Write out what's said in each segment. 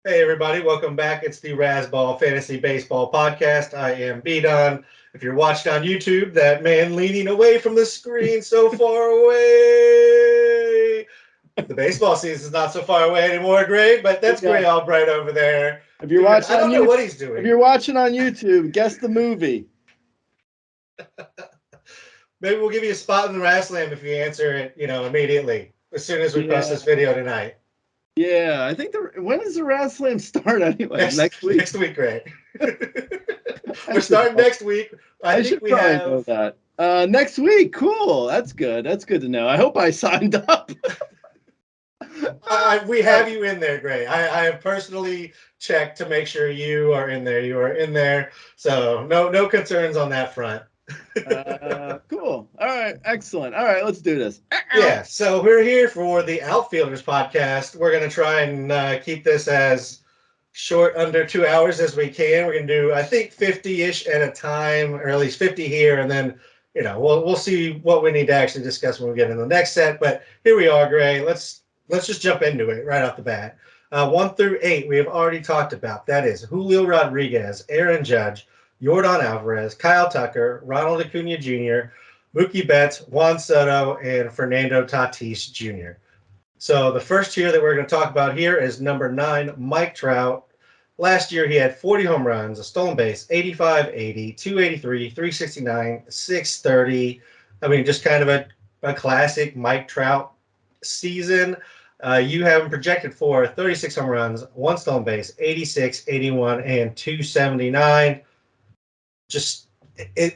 Hey everybody, welcome back. It's the Razzball Fantasy Baseball Podcast. I am B-Don. If you're watching on YouTube, that man leaning away from the screen so far away. The baseball season is not so far away anymore, Gray, but that's Yeah. Gray Albright over there. If you're Doing, watching I on don't know you, what he's if doing. you're watching on YouTube, guess the movie. Maybe we'll give you a spot in the Razzslam if you answer it, immediately, as soon as we post Yeah. this video tonight. Yeah. I think when does the Raz Slam start anyway? Next Next week. next week, Gray. I We're should starting next week. I I think should we probably have know that. Next week. Cool. That's good. That's good to know. I hope I signed up. we have you in there, Gray. I have personally checked to make sure you are in there. You are in there, so no concerns on that front. Cool. All right. Excellent. All right. Let's do this. Yeah, so we're here for the Outfielders podcast. We're gonna try and keep this as short, under 2 hours as we can. We're gonna do, I think, 50-ish at a time, or at least 50 here, and then we'll see what we need to actually discuss when we get in the next set. But here we are, Gray. Let's just jump into it right off the bat. 1 through 8 we have already talked about. That is Julio Rodriguez, Aaron Judge, Yordan Alvarez, Kyle Tucker, Ronald Acuna Jr., Mookie Betts, Juan Soto, and Fernando Tatis Jr. So the first tier that we're going to talk about here is number 9, Mike Trout. Last year he had 40 home runs, a stolen base, 85, 80, 283, 369, 630. I mean, just kind of a classic Mike Trout season. You have him projected for 36 home runs, one stolen base, 86, 81, and 279. Just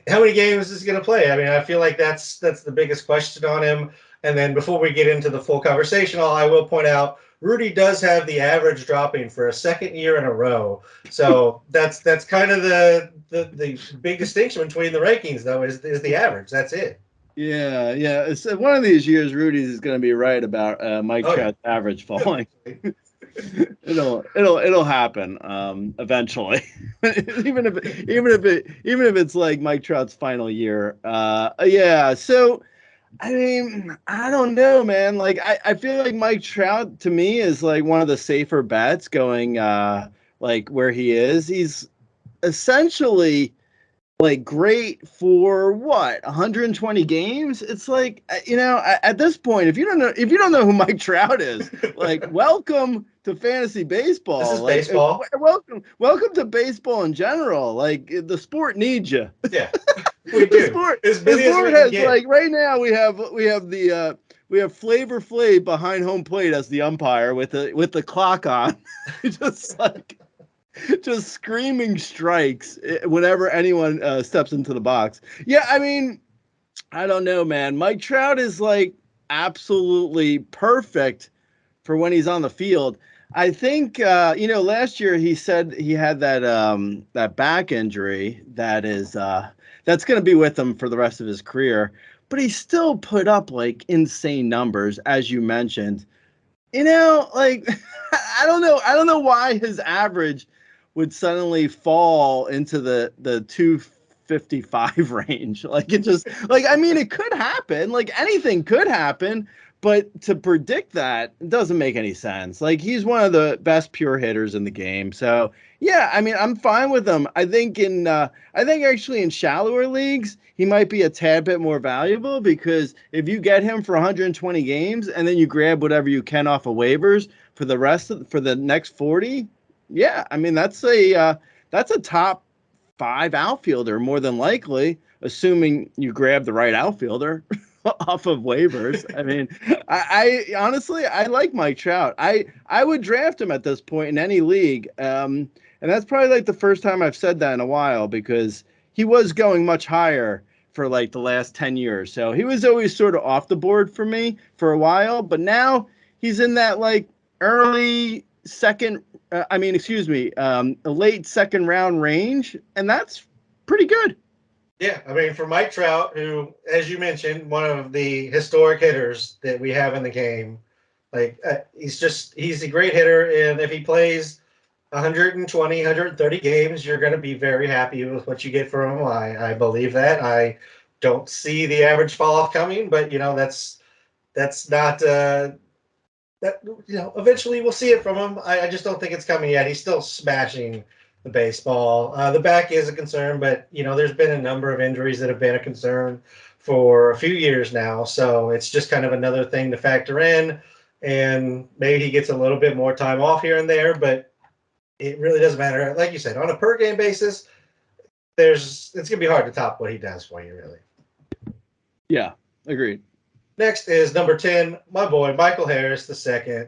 how many games is he going to play? I mean, I feel like that's the biggest question on him. And then before we get into the full conversation, I will point out Rudy does have the average dropping for a second year in a row. So that's kind of the big distinction between the rankings, though, is the average. That's it. Yeah. Yeah. It's one of these years. Rudy's is going to be right about Mike Oh yeah. Trout's average falling. It'll happen eventually. Even if it's like Mike Trout's final year. Yeah. So I mean, I don't know, man. Like I feel like Mike Trout to me is like one of the safer bets going like where he is. He's essentially like great for what 120 games. It's like at this point, if you don't know who Mike Trout is, like welcome to fantasy This is baseball. Like baseball. welcome to baseball in general. Like the sport needs you. Yeah, we the do sport as the many as sport we can has get. like right now we have Flavor Flav behind home plate as the umpire with the clock on. just like just screaming strikes whenever anyone steps into the box. Yeah, I mean, I don't know, man. Mike Trout is like absolutely perfect for when he's on the field. I think last year he said he had that back injury that's going to be with him for the rest of his career, but he still put up like insane numbers as you mentioned. Like I don't know why his average would suddenly fall into the 255 range. Like it just like I mean it could happen. Like anything could happen, but to predict that doesn't make any sense. Like he's one of the best pure hitters in the game. So, yeah, I mean, I'm fine with him. I think actually in shallower leagues, he might be a tad bit more valuable because if you get him for 120 games and then you grab whatever you can off of waivers for the next 40, yeah, I mean that's a top 5 outfielder more than likely, assuming you grab the right outfielder off of waivers. I mean, I honestly I like Mike Trout. I would draft him at this point in any league. And that's probably like the first time I've said that in a while because he was going much higher for like the last 10 years. So he was always sort of off the board for me for a while, but now he's in that like early second I mean, excuse me, a late second round range, and that's pretty good. Yeah, I mean, for Mike Trout, who, as you mentioned, one of the historic hitters that we have in the game, like he's a great hitter, and if he plays 120, 130 games, you're going to be very happy with what you get from him. I believe that. I don't see the average fall off coming, but that's not that eventually we'll see it from him. I just don't think it's coming yet. He's still smashing the baseball. The back is a concern, but there's been a number of injuries that have been a concern for a few years now. So it's just kind of another thing to factor in. And maybe he gets a little bit more time off here and there, but it really doesn't matter. Like you said, on a per game basis, it's gonna be hard to top what he does for you, really. Yeah, agreed. Next is number 10, my boy, Michael Harris II.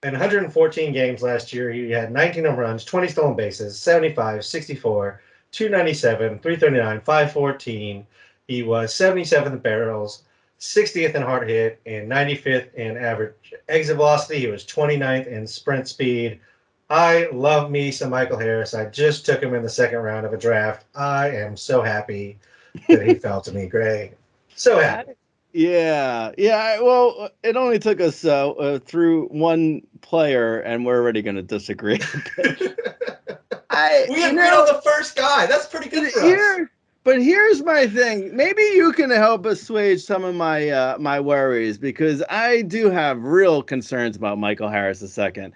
In 114 games last year, he had 19 home runs, 20 stolen bases, 75, 64, 297, 339, 514. He was 77th in barrels, 60th in hard hit, and 95th in average exit velocity. He was 29th in sprint speed. I love me some Michael Harris. I just took him in the second round of a draft. I am so happy that he fell to me, Gray. So happy. Yeah. Well, it only took us through one player, and we're already going to disagree. We agreed on the first guy. That's pretty good for us. But here's my thing. Maybe you can help assuage some of my my worries, because I do have real concerns about Michael Harris II.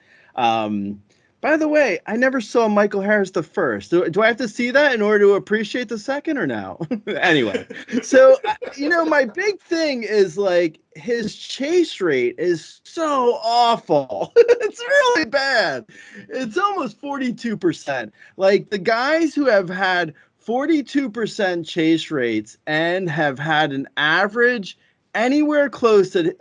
By the way, I never saw Michael Harris the first. Do I have to see that in order to appreciate the second, or no? Anyway, so my big thing is like his chase rate is so awful. It's really bad. It's almost 42%. Like the guys who have had 42% chase rates and have had an average anywhere close to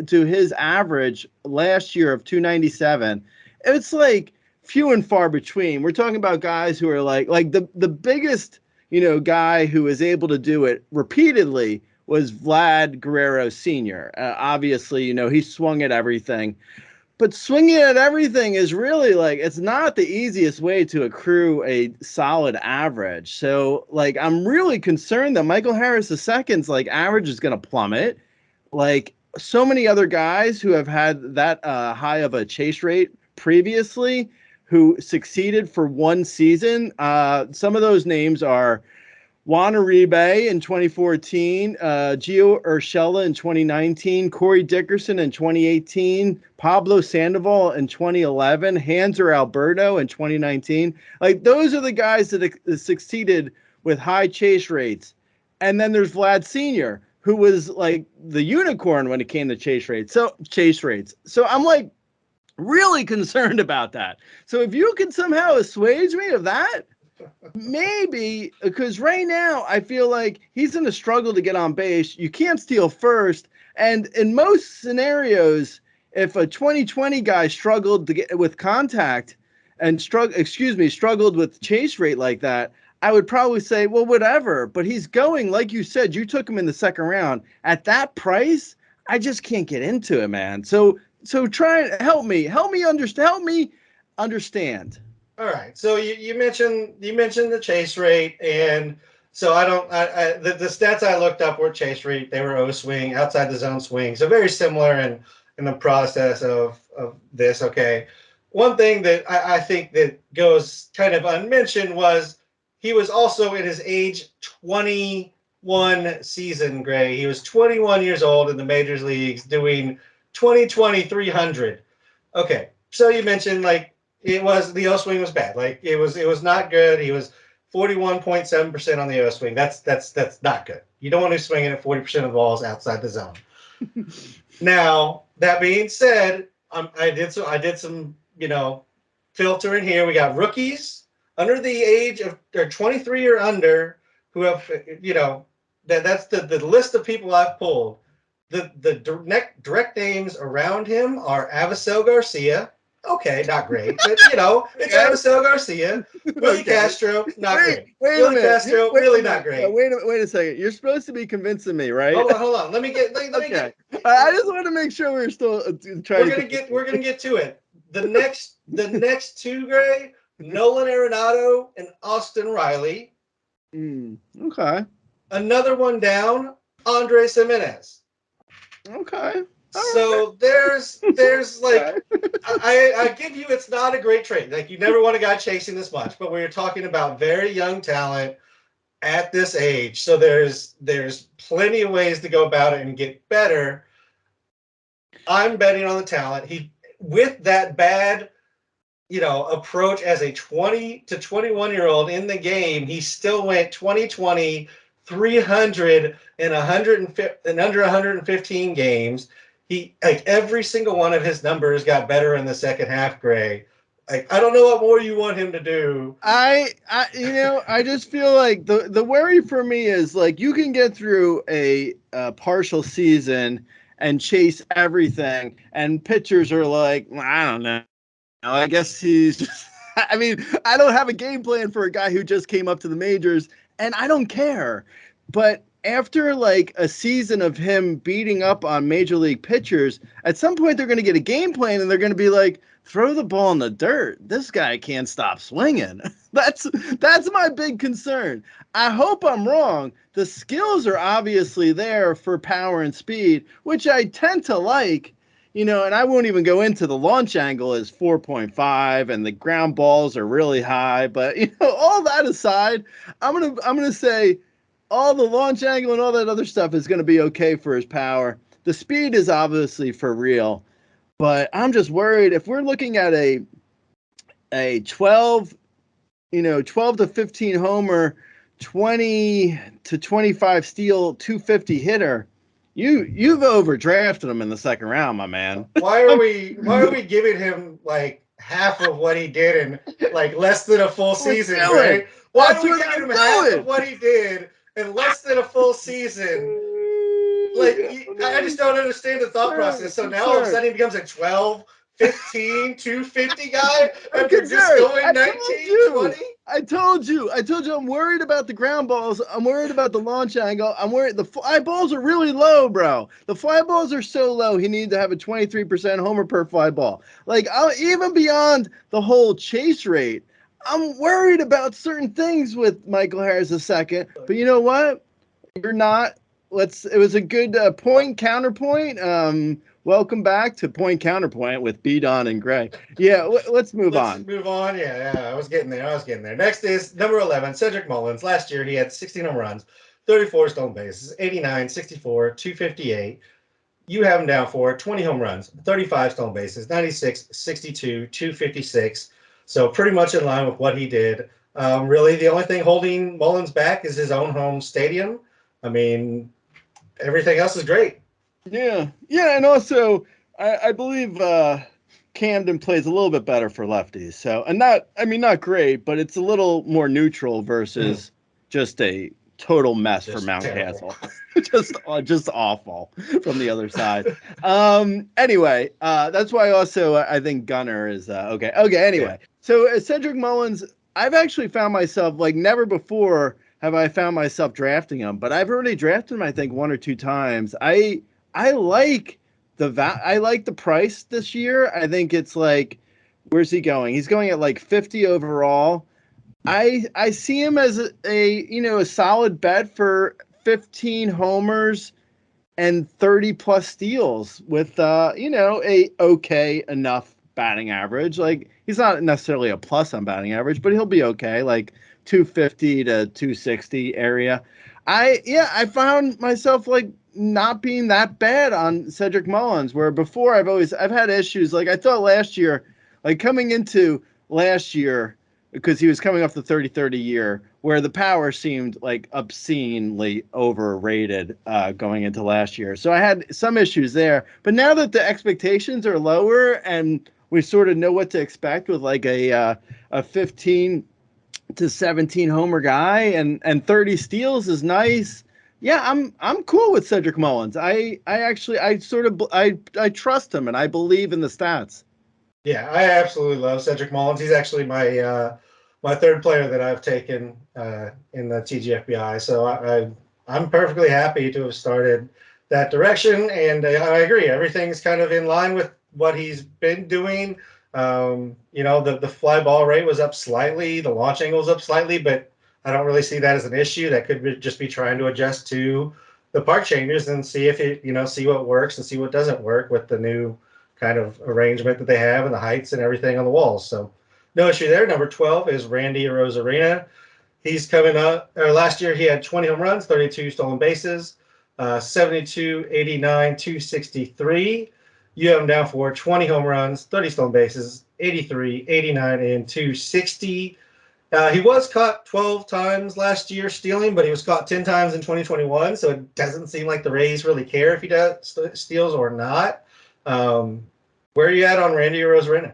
his average last year of 297. It's like few and far between. We're talking about guys who are like the biggest, guy who was able to do it repeatedly was Vlad Guerrero Sr. Obviously, he swung at everything. But swinging at everything is really it's not the easiest way to accrue a solid average. So I'm really concerned that Michael Harris II's average is going to plummet. So many other guys who have had that high of a chase rate previously who succeeded for one season. Some of those names are Juan Uribe in 2014, Gio Urshela in 2019, Corey Dickerson in 2018, Pablo Sandoval in 2011, Hanser Alberto in 2019. Those are the guys that succeeded with high chase rates. And then there's Vlad Sr., who was the unicorn when it came to chase rates. So I'm really concerned about that. So if you can somehow assuage me of that, maybe, because right now I feel like he's going to struggle to get on base. You can't steal first. And in most scenarios, if a 2020 guy struggled to get with contact and struggled with chase rate like that, I would probably say, well, whatever. But he's going, like you said, you took him in the second round. At that price, I just can't get into it, man. So try and help me understand. All right. So you mentioned the chase rate, and so the stats I looked up were chase rate. They were O swing, outside the zone swing. So very similar in the process of this. Okay. One thing that I think that goes kind of unmentioned was he was also in his age 21 season, Gray. He was 21 years old in the majors leagues doing 2020 300. Okay. So you mentioned the O swing was bad. It was not good. He was 41.7% on the O swing. That's not good. You don't want to be swinging at 40% of the balls outside the zone. Now, that being said, I did some filtering here. We got rookies under the age of 23 or under who have that's the list of people I've pulled. The direct names around him are Avisel Garcia. Okay, not great, but it's Avisel Garcia. Willie Castro, not great. Willie Castro, really not great. Wait a second. You're supposed to be convincing me, right? Hold on. Let me get. I just want to make sure we're still trying. We're gonna get to it. The next two, Gray, Nolan Arenado and Austin Riley. Okay. Another one down, Andres Jimenez. Okay. So there's I give you, it's not a great trade. You never want a guy chasing this much, but we're talking about very young talent at this age. So there's plenty of ways to go about it and get better. I'm betting on the talent. He, with that bad, approach as a 20 to 21-year-old in the game, he still went 2020, 300 and 100 and under 115 games. He, like, every single one of his numbers got better in the second half, Gray. Like, I don't know what more you want him to do. I just feel like the worry for me is like you can get through a partial season and chase everything, and pitchers are like, well, I don't know. I guess he's just, I mean, I don't have a game plan for a guy who just came up to the majors, and I don't care. But after like a season of him beating up on major league pitchers, at some point they're going to get a game plan and they're going to be like, throw the ball in the dirt. This guy can't stop swinging. That's my big concern. I hope I'm wrong. The skills are obviously there for power and speed, which I tend to like. And I won't even go into the launch angle is 4.5 and the ground balls are really high. But, all that aside, I'm gonna say all the launch angle and all that other stuff is going to be okay for his power. The speed is obviously for real. But I'm just worried if we're looking at a 12 to 15 homer, 20 to 25 steal, 250 hitter. You've overdrafted him in the second round, my man. Why are we giving him like half of what he did in like less than a full season, right? Why are we giving him half of what he did in less than a full season? Like, I just don't understand the thought process. So now all of a sudden he becomes a 12, 15, 250 guy after just going 19, 20? I told you I'm worried about the ground balls. I'm worried about the launch angle. I'm worried the fly balls are really low, bro. The fly balls are so low, he needs to have a 23% homer per fly ball. Like, even beyond the whole chase rate, I'm worried about certain things with Michael Harris II. But you know what? You're not. It was a good point counterpoint. Welcome back to Point Counterpoint with B Don and Gray. Yeah, let's move on. Let's move on. Yeah, I was getting there. Next is number 11, Cedric Mullins. Last year he had 16 home runs, 34 stolen bases, 89, 64, 258. You have him down for 20 home runs, 35 stolen bases, 96, 62, 256. So pretty much in line with what he did. Really, the only thing holding Mullins back is his own home stadium. I mean, everything else is great. Yeah, and also I believe Camden plays a little bit better for lefties. So, and not great, but it's a little more neutral versus just a total mess for Mountcastle. just awful from the other side. Anyway, that's why also I think Gunner is okay. Anyway, so Cedric Mullins, I've actually found myself like never before have I found myself drafting him, but I've already drafted him I think one or two times. I like I like the price this year. I think it's like, where's he going? He's going at like 50 overall. I see him as a solid bet for 15 homers and 30 plus steals with a okay enough batting average. Like, he's not necessarily a plus on batting average, but he'll be okay, like 250 to 260 area. I found myself like not being that bad on Cedric Mullins, where before I've had issues. Like, I thought last year, like coming into last year, because he was coming off the 30-30 year, where the power seemed like obscenely overrated going into last year. So I had some issues there. But now that the expectations are lower and we sort of know what to expect with like a 15 to 17 homer guy and 30 steals is nice. Yeah, I'm cool with Cedric Mullins. I trust him and I believe in the stats. Yeah, I absolutely love Cedric Mullins. He's actually my third player that I've taken in the TGFBI. So I'm perfectly happy to have started that direction, and I agree. Everything's kind of in line with what he's been doing. The fly ball rate was up slightly, the launch angle was up slightly, but I don't really see that as an issue. That could just be trying to adjust to the park changes and see if it, see what works and see what doesn't work with the new kind of arrangement that they have and the heights and everything on the walls. So no issue there. Number 12 is Randy Arozarena. He's coming up. Last year he had 20 home runs, 32 stolen bases, 72, 89, 263. You have him down for 20 home runs, 30 stolen bases, 83, 89, and 260. He was caught 12 times last year stealing, but he was caught 10 times in 2021, so it doesn't seem like the Rays really care if he does steals or not. Where are you at on Randy Arozarena?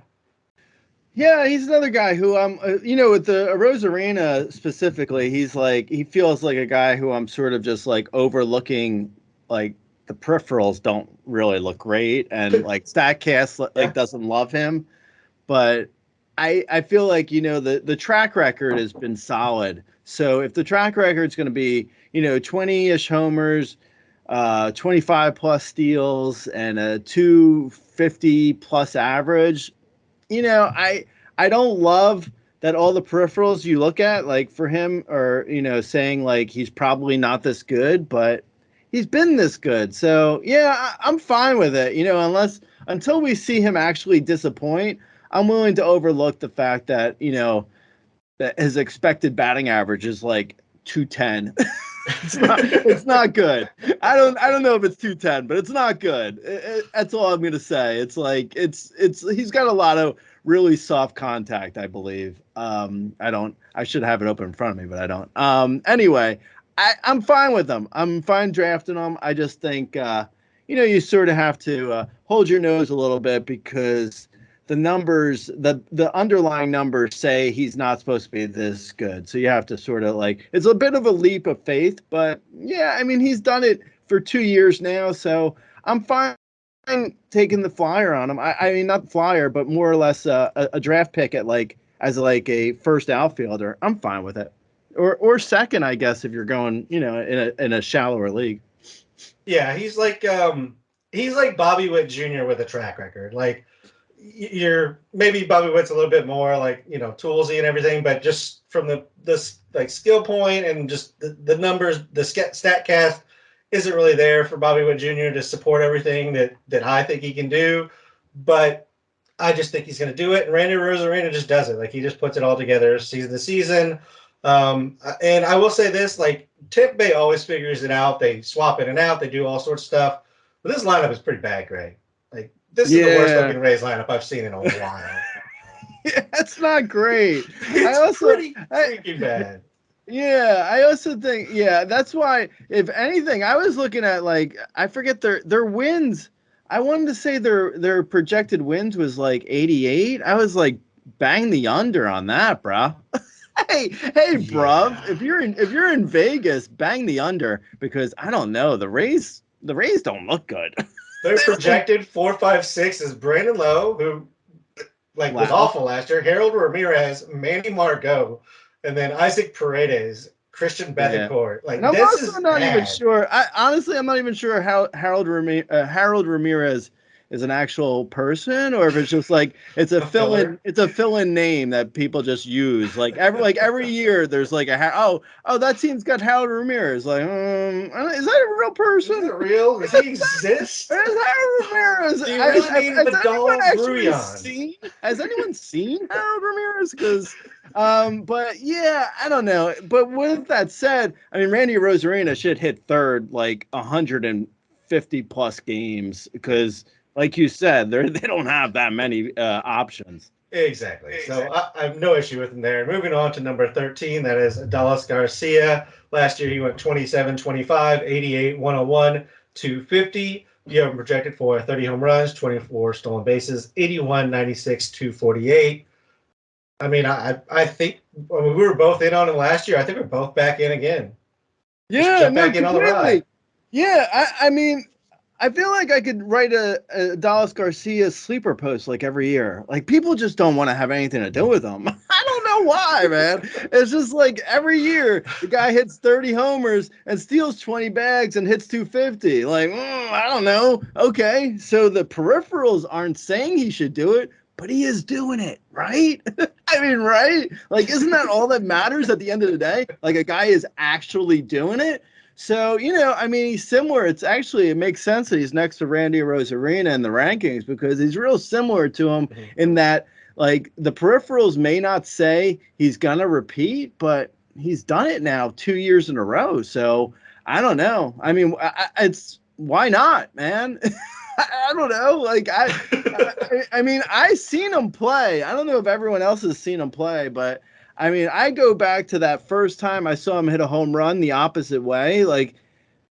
Yeah, he's another guy who with the Rosarina specifically, he feels like a guy who I'm sort of just like overlooking, like the peripherals don't really look great, and like Statcast doesn't love him, but I feel like the track record has been solid. So if the track record is going to be 20-ish homers, 25 plus steals, and a 250 plus average. I don't love that all the peripherals you look at, like for him, are, saying like he's probably not this good, but he's been this good. So yeah, I'm fine with it. Until we see him actually disappoint, I'm willing to overlook the fact that, that his expected batting average is like 210. It's not good. I don't know if it's 210, but it's not good. That's all I'm gonna say. It's like he's got a lot of really soft contact, I believe. I should have it open in front of me, but I don't. Anyway, I'm fine with them. I'm fine drafting them. I just think you sort of have to hold your nose a little bit, because the numbers, the underlying numbers say he's not supposed to be this good. So you have to sort of it's a bit of a leap of faith, but yeah, I mean, he's done it for 2 years now. So I'm fine taking the flyer on him. I mean, not flyer, but more or less a draft pick as a first outfielder. I'm fine with it. Or second, I guess, if you're going, in a shallower league. Yeah, he's like Bobby Witt Jr. with a track record. Like, you're maybe Bobby Witt's a little bit more toolsy and everything, but just from the skill point and just the numbers, the Statcast isn't really there for Bobby Witt Jr. to support everything that I think he can do. But I just think he's going to do it, and Randy Arozarena just does it. Like, he just puts it all together season to season. And I will say this: Tampa Bay always figures it out. They swap in and out. They do all sorts of stuff. But this lineup is pretty bad, Greg. This is the worst looking Rays lineup I've seen in a while. Yeah, it's not great. It's pretty freaking bad. Yeah, I also think, that's why, if anything, I was looking at I forget their wins. I wanted to say their projected wins was 88. I was bang the under on that, bro. Hey, bruv, if you're in Vegas, bang the under, because I don't know, the Rays don't look good. They're projected 4, 5, 6 is Brandon Lowe, who was awful last year, Harold Ramirez, Manny Margot, and then Isaac Paredes, Christian Bethancourt. And I'm also not even sure. I'm not even sure how Harold Ramirez is an actual person, or if it's just it's a fill-in. It's a fill-in name that people just use. Every year, there's that team's got Harold Ramirez. Is that a real person? Is it real? Does he exist? Where's Harold Ramirez? Do you really mean Vidal Brujan? Has anyone seen Harold Ramirez? Because but yeah, I don't know. But with that said, I mean, Randy Arozarena should hit third 150 plus games, because like you said, they don't have that many options. Exactly. So I have no issue with him there. Moving on to number 13, that is Dallas Garcia. Last year he went 27, 25, 88, 101, 250. You have him projected for 30 home runs, 24 stolen bases, 81, 96, 248. I mean, I think we were both in on him last year. I think we're both back in again. Yeah, jump back in on the ride. Yeah, I mean, I feel like I could write a Dallas Garcia sleeper post every year. People just don't want to have anything to do with him. I don't know why, man. It's just every year the guy hits 30 homers and steals 20 bags and hits 250. I don't know. Okay, so the peripherals aren't saying he should do it, but he is doing it, right? I mean, right? Isn't that all that matters at the end of the day? A guy is actually doing it. So, I mean, he's similar. It makes sense that he's next to Randy Arozarena in the rankings, because he's real similar to him in that, the peripherals may not say he's going to repeat, but he's done it now 2 years in a row. So I don't know. I mean, why not, man? I don't know. Like I mean, I seen him play. I don't know if everyone else has seen him play, but I mean, I go back to that first time I saw him hit a home run the opposite way. Like,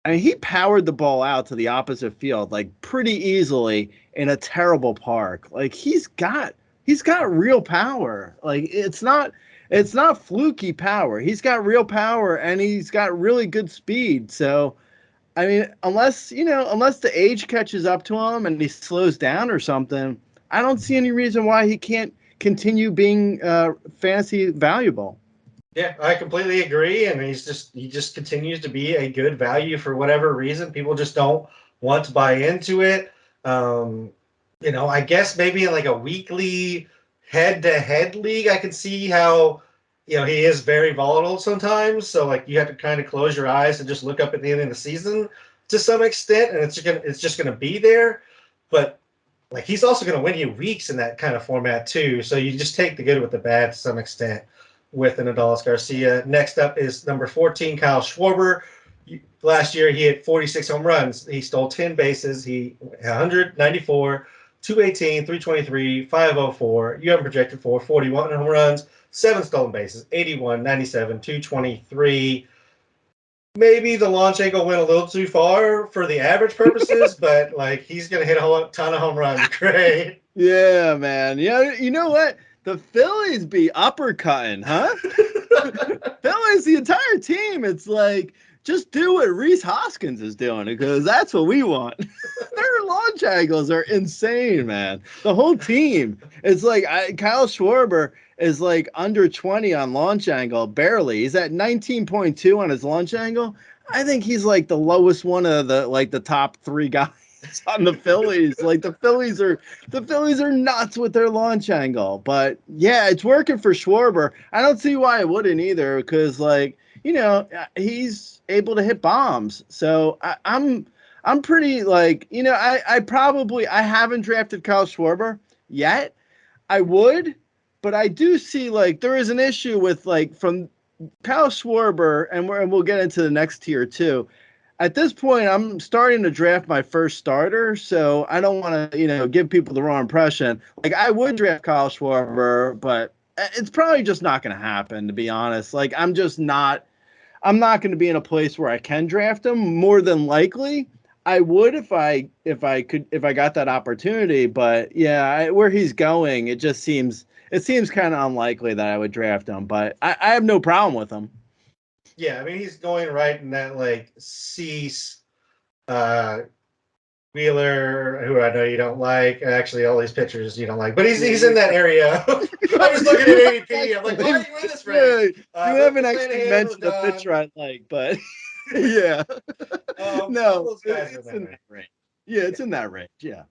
I mean, he powered the ball out to the opposite field like pretty easily in a terrible park. Like he's got real power. Like it's not fluky power. He's got real power and he's got really good speed. So I mean, unless the age catches up to him and he slows down or something, I don't see any reason why he can't continue being fantasy valuable. Yeah, I completely agree, and he just continues to be a good value for whatever reason. People just don't want to buy into it. Um, I guess maybe in like a weekly head-to-head league, I can see how he is very volatile sometimes. So like you have to kind of close your eyes and just look up at the end of the season to some extent, and it's just gonna be there. But like he's also gonna win you weeks in that kind of format too. So you just take the good with the bad to some extent with an Adolis Garcia. Next up is number 14, Kyle Schwarber. Last year, he hit 46 home runs. He stole 10 bases. He 194, 218, 323, 504. You have him projected for 41 home runs, 7 stolen bases, 81, 97, 223. Maybe the launch angle went a little too far for the average purposes, but like he's going to hit a ton of home runs. Great. Yeah, man. Yeah, you know what? The Phillies be uppercutting, huh? Phillies, the entire team. It's like just do what Reese Hoskins is doing because that's what we want. Their launch angles are insane, man. The whole team. It's like Kyle Schwarber is like under 20 on launch angle, barely. He's at 19.2 on his launch angle. I think he's like the lowest one of the top 3 guys on the Phillies. Like the Phillies are nuts with their launch angle. But yeah, it's working for Schwarber. I don't see why it wouldn't either, because he's able to hit bombs. So I'm pretty I haven't drafted Kyle Schwarber yet. I would, but I do see like there is an issue with like from Kyle Schwarber, and we'll get into the next tier too. At this point, I'm starting to draft my first starter, so I don't want to, give people the wrong impression. Like I would draft Kyle Schwarber, but it's probably just not going to happen, to be honest. Like I'm not going to be in a place where I can draft him. More than likely, I would if I got that opportunity. But yeah, where he's going, it seems kind of unlikely that I would draft him. But I have no problem with him. Yeah, I mean he's going right in that like Cease, uh, Wheeler, who I know you don't like. Actually, all these pitchers you don't like, but he's in that area. I was looking at ADP. I'm like, why are you in this range? You haven't actually mentioned the pitcher I like, but yeah, all no, those guys are it's in in that range. that range. Yeah, it's in that range. Yeah.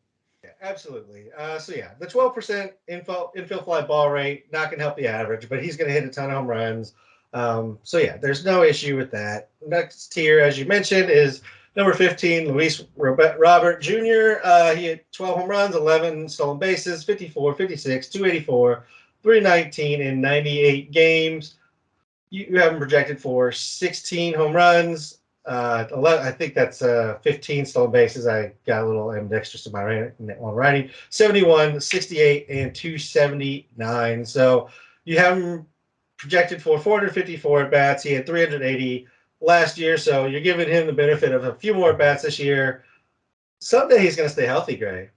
Yeah, absolutely. So yeah, the 12% infield fly ball rate not going to help the average, but he's going to hit a ton of home runs. So yeah, there's no issue with that. Next tier, as you mentioned, is number 15, Luis Robert Jr. He had 12 home runs, 11 stolen bases, 54, 56, 284, 319 in 98 games. You have him projected for 16 home runs, 11, I think that's 15 stolen bases. I got a little ambidextrous in my writing. 71, 68, and 279. So you have him projected for 454 at bats. He had 380 last year, so you're giving him the benefit of a few more at bats this year. Someday he's going to stay healthy, Gray.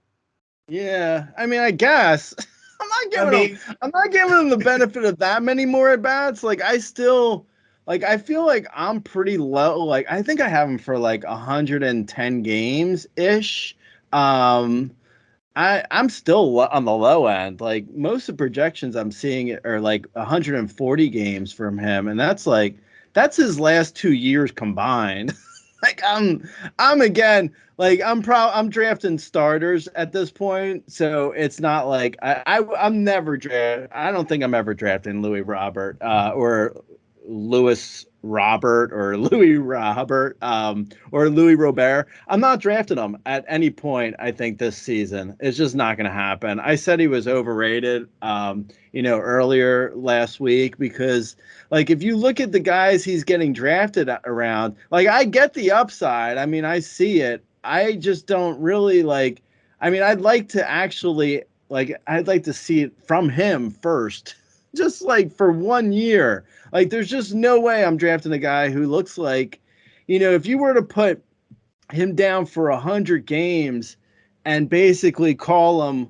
Yeah, I mean, I guess I'm not giving him the benefit of that many more at bats. Like I feel like I'm pretty low. Like I think I have him for like 110 games ish. I'm still on the low end. Like most of the projections I'm seeing are like 140 games from him, and that's his last 2 years combined. like I'm again like I'm drafting starters at this point, so it's not like I'm never draft. I don't think I'm ever drafting Louis Robert or Lewis Robert or Louis Robert or Louis Robert. I'm not drafting him at any point, I think, this season. It's just not going to happen. I said he was overrated, earlier last week because, like, if you look at the guys he's getting drafted around, like, I get the upside. I mean, I see it. I just don't really like. I mean, I'd like to actually I'd like to see it from him first, just like for 1 year. Like, there's just no way I'm drafting a guy who looks like, if you were to put him down for 100 games and basically call him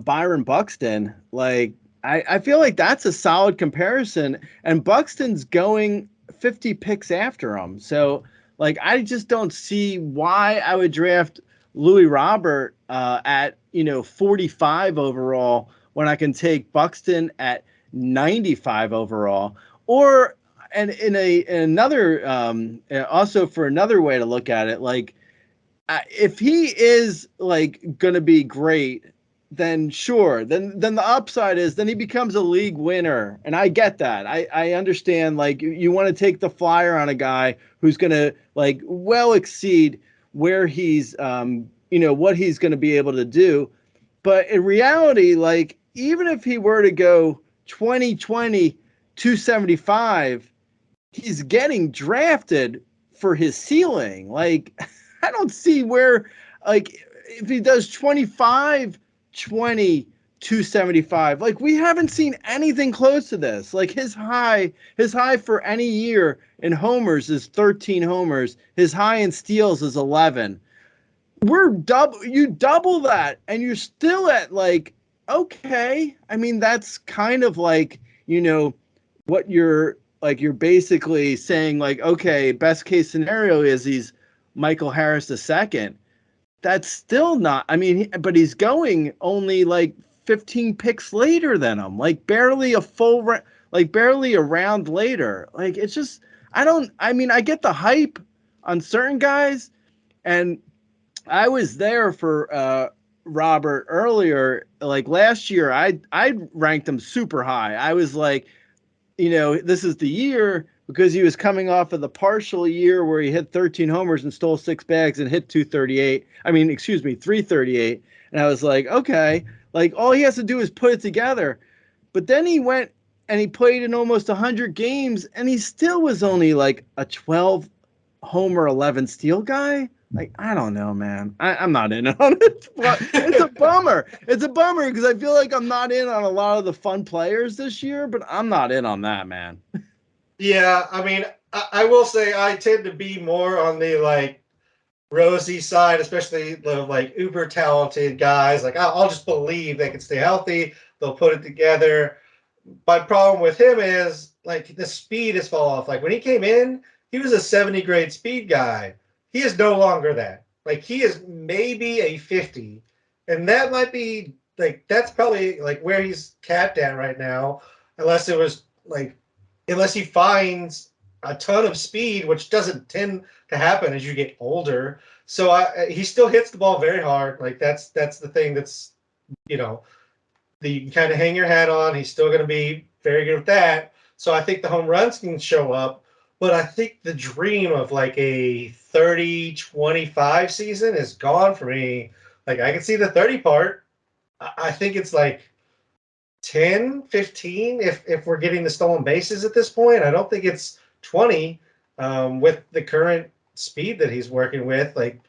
Byron Buxton, like I feel like that's a solid comparison. And Buxton's going 50 picks after him. So like I just don't see why I would draft Louis Robert at 45 overall when I can take Buxton at 95 overall. Or and in another also for another way to look at it, like if he is like going to be great, then sure. Then the upside is then he becomes a league winner, and I get that. I understand. Like you want to take the flyer on a guy who's going to like well exceed where he's what he's going to be able to do. But in reality, like even if he were to go 2020 275, he's getting drafted for his ceiling. Like I don't see where, like, if he does 25, 20, 275, like, we haven't seen anything close to this. Like, his high for any year in homers is 13 homers. His high in steals is 11. You double that, and you're still at, like, okay. I mean, that's kind of like, what you're basically saying, like, okay, best case scenario is he's Michael Harris II. That's still not. I mean, but he's going only like 15 picks later than him, like barely barely a round later. Like it's just I don't. I mean, I get the hype on certain guys, and I was there for Robert earlier. Like last year, I ranked him super high. I was like, this is the year because he was coming off of the partial year where he hit 13 homers and stole 6 bags and hit 238. I mean, excuse me, 338. And I was like, okay, like all he has to do is put it together. But then he went and he played in almost 100 games and he still was only like a 12 homer, 11 steal guy. Like, I don't know, man. I'm not in on it. It's a bummer. It's a bummer because I feel like I'm not in on a lot of the fun players this year, but I'm not in on that, man. Yeah, I mean, I will say I tend to be more on the like rosy side, especially the like uber talented guys. Like I'll just believe they can stay healthy. They'll put it together. My problem with him is like the speed has fallen off. Like when he came in, he was a 70 grade speed guy. He is no longer that. Like he is maybe a 50. And that might be like that's probably like where he's capped at right now, unless it was like unless he finds a ton of speed, which doesn't tend to happen as you get older. So he still hits the ball very hard. Like that's the thing that's you know that you can kind of hang your hat on. He's still going to be very good with that. So I think the home runs can show up. But I think the dream of like a 30-25 season is gone for me. Like I can see the 30 part. I think it's like 10, 15 if we're getting the stolen bases at this point. I don't think it's 20 with the current speed that he's working with. Like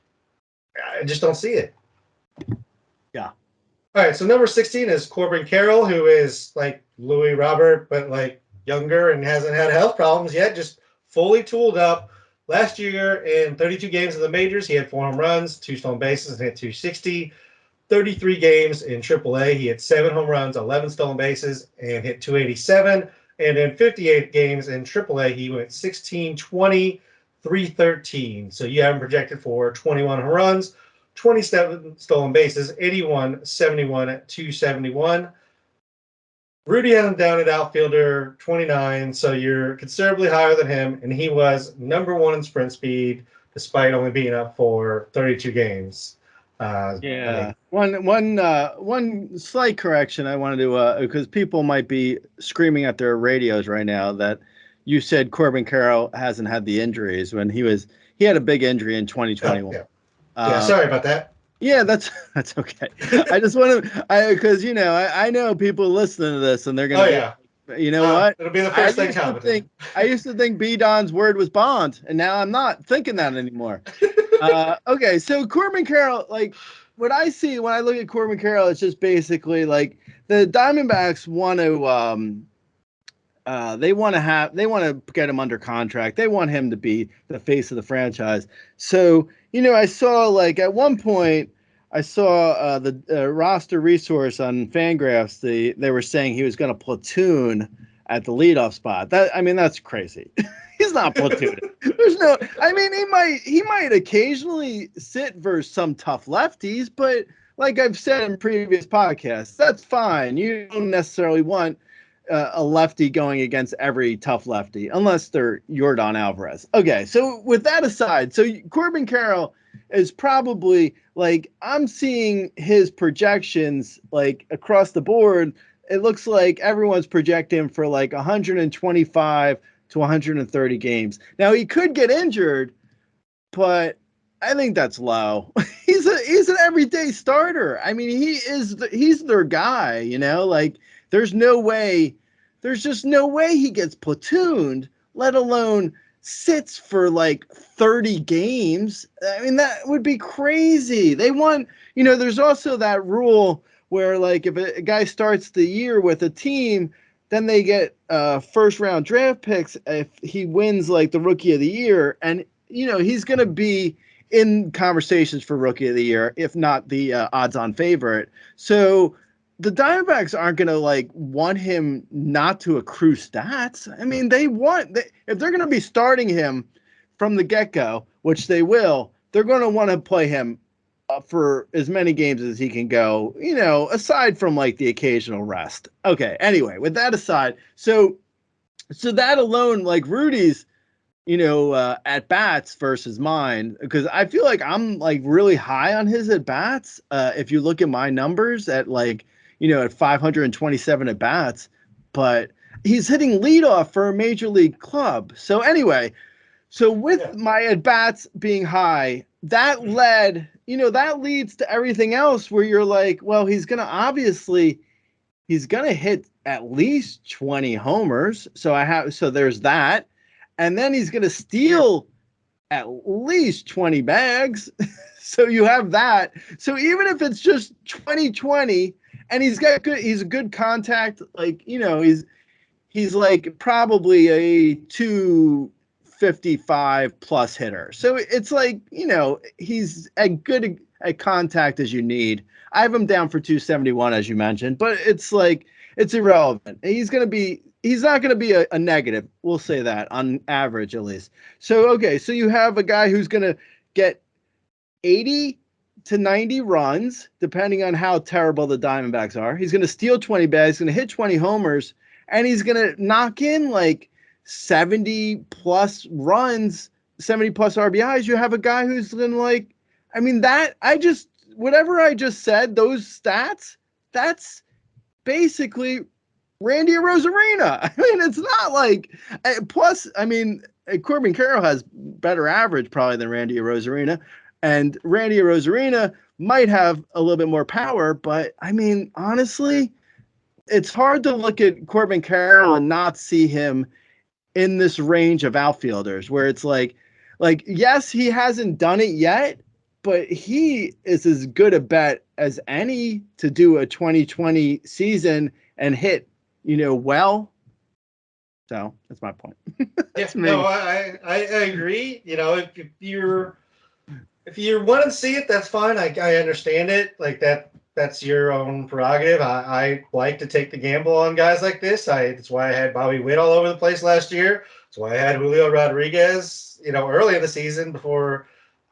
I just don't see it. Yeah. All right, so number 16 is Corbin Carroll, who is like Louis Robert, but like younger and hasn't had health problems yet, just fully tooled up. Last year in 32 games in the majors, he had 4 home runs, 2 stolen bases, and hit 260. 33 games in AAA, he had 7 home runs, 11 stolen bases, and hit 287. And in 58 games in AAA, he went 16, 20, 313. So you have him projected for 21 home runs, 27 stolen bases, 81, 71, 271. Rudy has him down at outfielder 29, so you're considerably higher than him, and he was number 1 in sprint speed despite only being up for 32 games. Yeah. One slight correction I wanted to because people might be screaming at their radios right now that you said Corbin Carroll hasn't had the injuries when he had a big injury in 2021. Yeah, sorry about that. Yeah, that's okay. I just want to because I know people listening to this and they're gonna you know what? It'll be the first thing commented. I used to think B Don's word was bond, and now I'm not thinking that anymore. Okay, so Corbin Carroll, like what I see when I look at Corbin Carroll, it's just basically like the Diamondbacks want to they want to get him under contract. They want him to be the face of the franchise. So, I saw like at one point I saw the roster resource on Fangraphs. They were saying he was going to platoon at the leadoff spot. That's crazy. He's not platooning. There's no. I mean, he might occasionally sit versus some tough lefties, but like I've said in previous podcasts, that's fine. You don't necessarily want a lefty going against every tough lefty, unless they're Yordan Alvarez. Okay, so with that aside, so Corbin Carroll is probably like I'm seeing his projections like across the board. It looks like everyone's projecting for like 125 to 130 games. Now he could get injured, but I think that's low. He's an everyday starter. I mean, he's their guy, like there's just no way he gets platooned, let alone sits for like 30 games. I mean, that would be crazy. They want, there's also that rule where like if a guy starts the year with a team, then they get first round draft picks if he wins like the rookie of the year. And, he's going to be in conversations for rookie of the year, if not the odds on favorite. So the Diamondbacks aren't going to like want him not to accrue stats. I mean, if they're going to be starting him from the get-go, which they will, they're going to want to play him for as many games as he can go, aside from like the occasional rest. Okay. Anyway, with that aside, so that alone, like Rudy's, at bats versus mine, because I feel like I'm like really high on his at bats. If you look at my numbers at like, at 527 at bats, but he's hitting leadoff for a major league club. So anyway, with my at bats being high, that leads to everything else where you're like, well, he's going to hit at least 20 homers. So there's that. And then he's going to steal at least 20 bags. So you have that. So even if it's just 20-20 and he's a good contact, like, he's like probably a 255 plus hitter. So it's like, he's as good at contact as you need. I have him down for 271, as you mentioned, but it's like, it's irrelevant. He's not going to be a negative. We'll say that on average, at least. So, okay. So you have a guy who's going to get 80 to 90 runs, depending on how terrible the Diamondbacks are. He's going to steal 20 bags, going to hit 20 homers, and he's going to knock in like 70 plus runs, 70 plus RBIs. You have a guy who's going to like, I mean, whatever I just said, those stats, that's basically Randy Rosarina. I mean, it's not like, plus, I mean, Corbin Carroll has better average probably than Randy Rosarina, and Randy Rosarina might have a little bit more power, but I mean, honestly, it's hard to look at Corbin Carroll and not see him in this range of outfielders where it's like, yes, he hasn't done it yet, but he is as good a bet as any to do a 2020 season and hit, well. So that's my point. That's me. No, I agree. If you want to see it, that's fine. I understand it. Like that's your own prerogative. I like to take the gamble on guys like this. That's why I had Bobby Witt all over the place last year. That's why I had Julio Rodriguez, early in the season before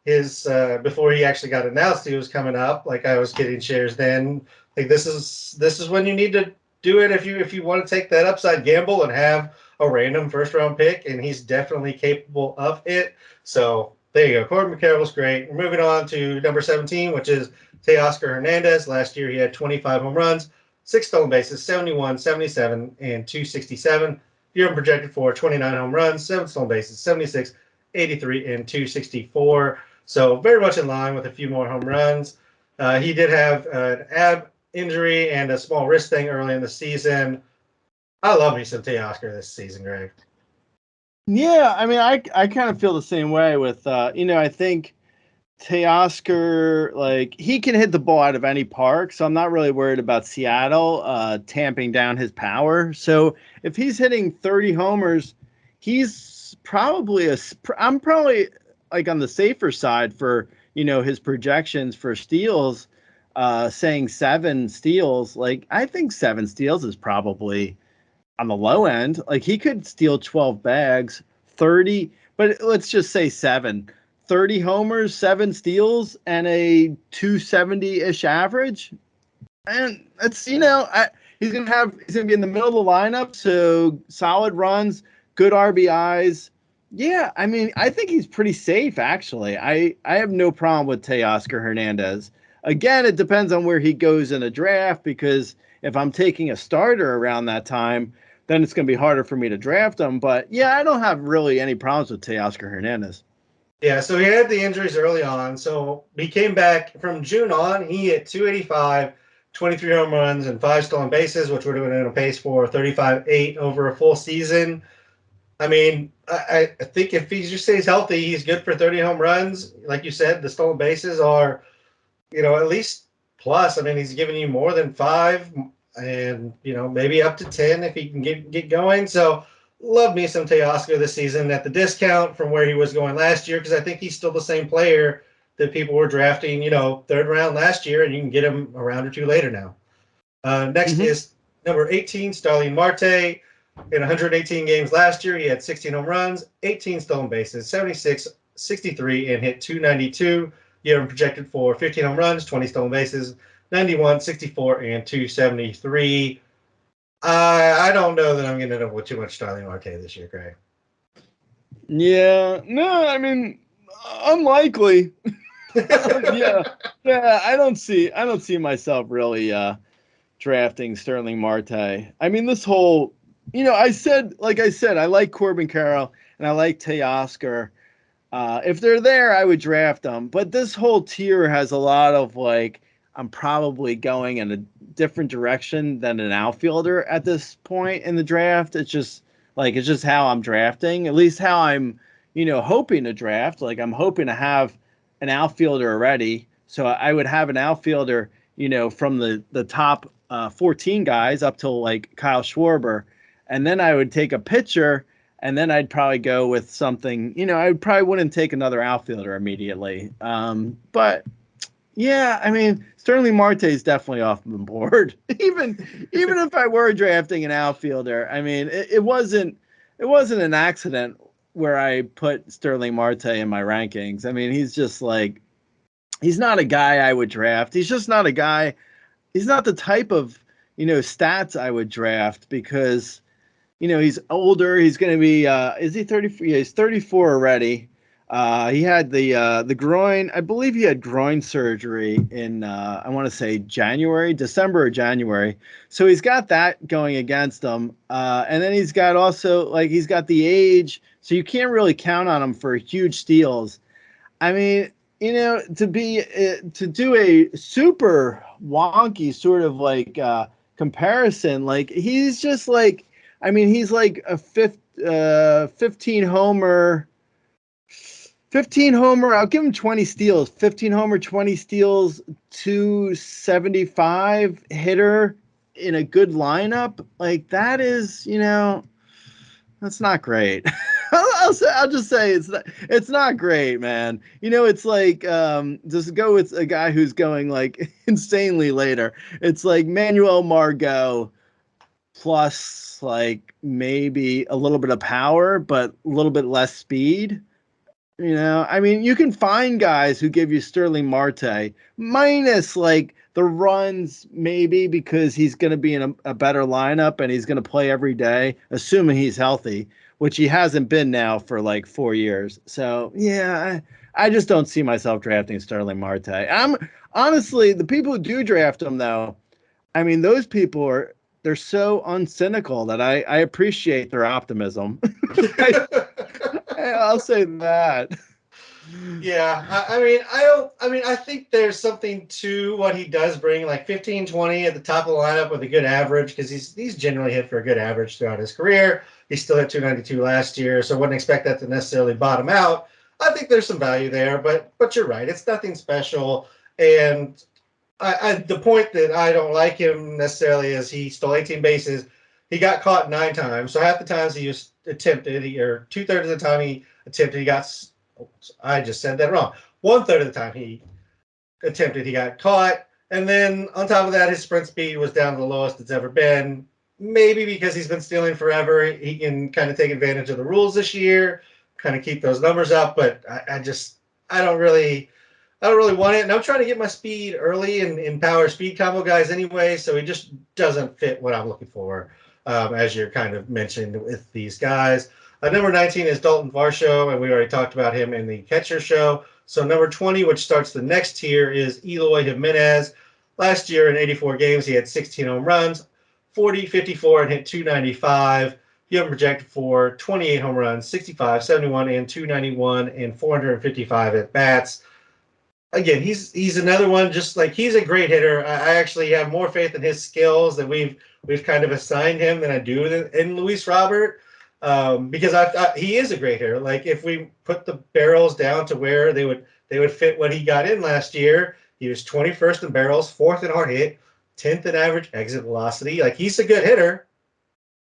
before he actually got announced he was coming up. Like I was getting shares then. Like this is when you need to do it if you want to take that upside gamble and have a random first round pick, and he's definitely capable of it. So there you go. Corbin Carroll's great. We're moving on to number 17, which is Teoscar Hernandez. Last year he had 25 home runs, 6 stolen bases, 71, 77, and 267. Year projected for 29 home runs, 7 stolen bases, 76, 83, and 264. So very much in line with a few more home runs. He did have an ab injury and a small wrist thing early in the season. I love me some Teoscar this season, Greg. Yeah, I mean, I kind of feel the same way with, I think Teoscar, like, he can hit the ball out of any park, so I'm not really worried about Seattle tamping down his power. So if he's hitting 30 homers, he's probably I'm probably like on the safer side for, his projections for steals, saying 7 steals. Like, I think 7 steals is probably on the low end. Like, he could steal 12 bags, 30, but let's just say 30 homers, 7 steals, and a 270-ish average. And that's, he's gonna be in the middle of the lineup, so solid runs, good RBIs. Yeah, I mean, I think he's pretty safe, actually. I have no problem with Teoscar Hernandez. Again, it depends on where he goes in a draft, because if I'm taking a starter around that time, then it's going to be harder for me to draft him. But yeah, I don't have really any problems with Teoscar Hernandez. Yeah, so he had the injuries early on. So he came back from June on. He hit 285, 23 home runs, and 5 stolen bases, which would have been on a pace for 35-8 over a full season. I mean, I think if he just stays healthy, he's good for 30 home runs. Like you said, the stolen bases are, at least plus. I mean, he's giving you more than 5 and, maybe up to 10 if he can get going. So love me some Teoscar this season at the discount from where he was going last year, because I think he's still the same player that people were drafting, third round last year, and you can get him a round or two later now. Next is number 18, Starling Marte. In 118 games last year, he had 16 home runs, 18 stolen bases, 76, 63, and hit 292. You have him projected for 15 home runs, 20 stolen bases, 91, 64, and 273. I don't know that I'm going to end up with too much Starling Marte this year, Craig. Yeah, no, I mean, unlikely. yeah, I don't see myself really drafting Starling Marte. I mean, this whole, I said, I like Corbin Carroll and I like Teoscar. If they're there, I would draft them. But this whole tier has a lot of, like, I'm probably going in a different direction than an outfielder at this point in the draft. It's just how I'm drafting, at least how I'm, hoping to draft. Like, I'm hoping to have an outfielder already. So I would have an outfielder, from the top 14 guys up to, like, Kyle Schwarber. And then I would take a pitcher, and then I'd probably go with something, I probably wouldn't take another outfielder immediately. But yeah, I mean, Starling Marte is definitely off the board. even if I were drafting an outfielder, I mean, it wasn't an accident where I put Starling Marte in my rankings. I mean, he's just like, he's not a guy I would draft. He's just not a guy. He's not the type of, stats I would draft, because he's older. He's going to be, is he 34? Yeah, he's 34 already. He had the groin. I believe he had groin surgery in, I want to say December or January. So he's got that going against him. And then he's got also, like, he's got the age. So you can't really count on him for huge steals. I mean, to do a super wonky sort of, like, comparison, like, he's just like, I mean, he's like a 15 homer. I'll give him 20 steals. 15 homer, 20 steals, 275 hitter in a good lineup. Like, that is, that's not great. I'll just say it's not great, man. It's like, just go with a guy who's going, like, insanely later. It's like Manuel Margot plus, like, maybe a little bit of power, but a little bit less speed. I mean, you can find guys who give you Starling Marte minus, like, the runs, maybe, because he's going to be in a better lineup and he's going to play every day, assuming he's healthy, which he hasn't been now for like 4 years. So yeah, I just don't see myself drafting Starling Marte. I'm honestly, the people who do draft him, though, I mean, those people they're so uncynical that I appreciate their optimism. I'll say that. Yeah, I think there's something to what he does bring, like 15, 20 at the top of the lineup with a good average, because he's generally hit for a good average throughout his career. He still hit 292 last year, so wouldn't expect that to necessarily bottom out. I think there's some value there, but you're right. It's nothing special. And the point that I don't like him necessarily is he stole 18 bases. He got caught 9 times. So half the times he was attempted, or 2/3 of the time he attempted, he got. I just said that wrong. 1/3 of the time he attempted, he got caught. And then on top of that, his sprint speed was down to the lowest it's ever been. Maybe because he's been stealing forever, he can kind of take advantage of the rules this year, kind of keep those numbers up. But I don't really want it. And I'm trying to get my speed early in power speed combo guys anyway, so he just doesn't fit what I'm looking for, as you're kind of mentioning with these guys. Number 19 is Dalton Varsho, and we already talked about him in the catcher show. So number 20, which starts the next tier, is Eloy Jimenez. Last year in 84 games, he had 16 home runs, 40, 54, and hit 295. You have him projected for 28 home runs, 65, 71, and 291, and 455 at bats. Again, he's another one. Just like he's a great hitter. I actually have more faith in his skills that we've kind of assigned him than I do in Luis Robert, because he is a great hitter. Like if we put the barrels down to where they would fit what he got in last year, he was 21st in barrels, 4th in hard hit, 10th in average exit velocity. Like he's a good hitter.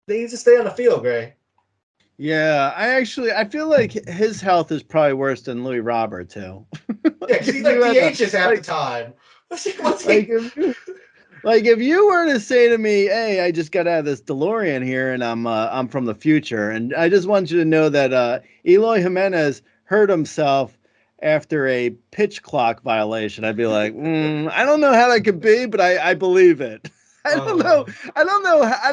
They need to stay on the field, Gray. Yeah, I feel like his health is probably worse than Louis Robert too. Yeah, because he like DHs half the time. Like if you were to say to me, "Hey, I just got out of this DeLorean here, and I'm from the future, and I just want you to know that Eloy Jimenez hurt himself after a pitch clock violation," I'd be like, I don't know how that could be, but I believe it. I don't know. I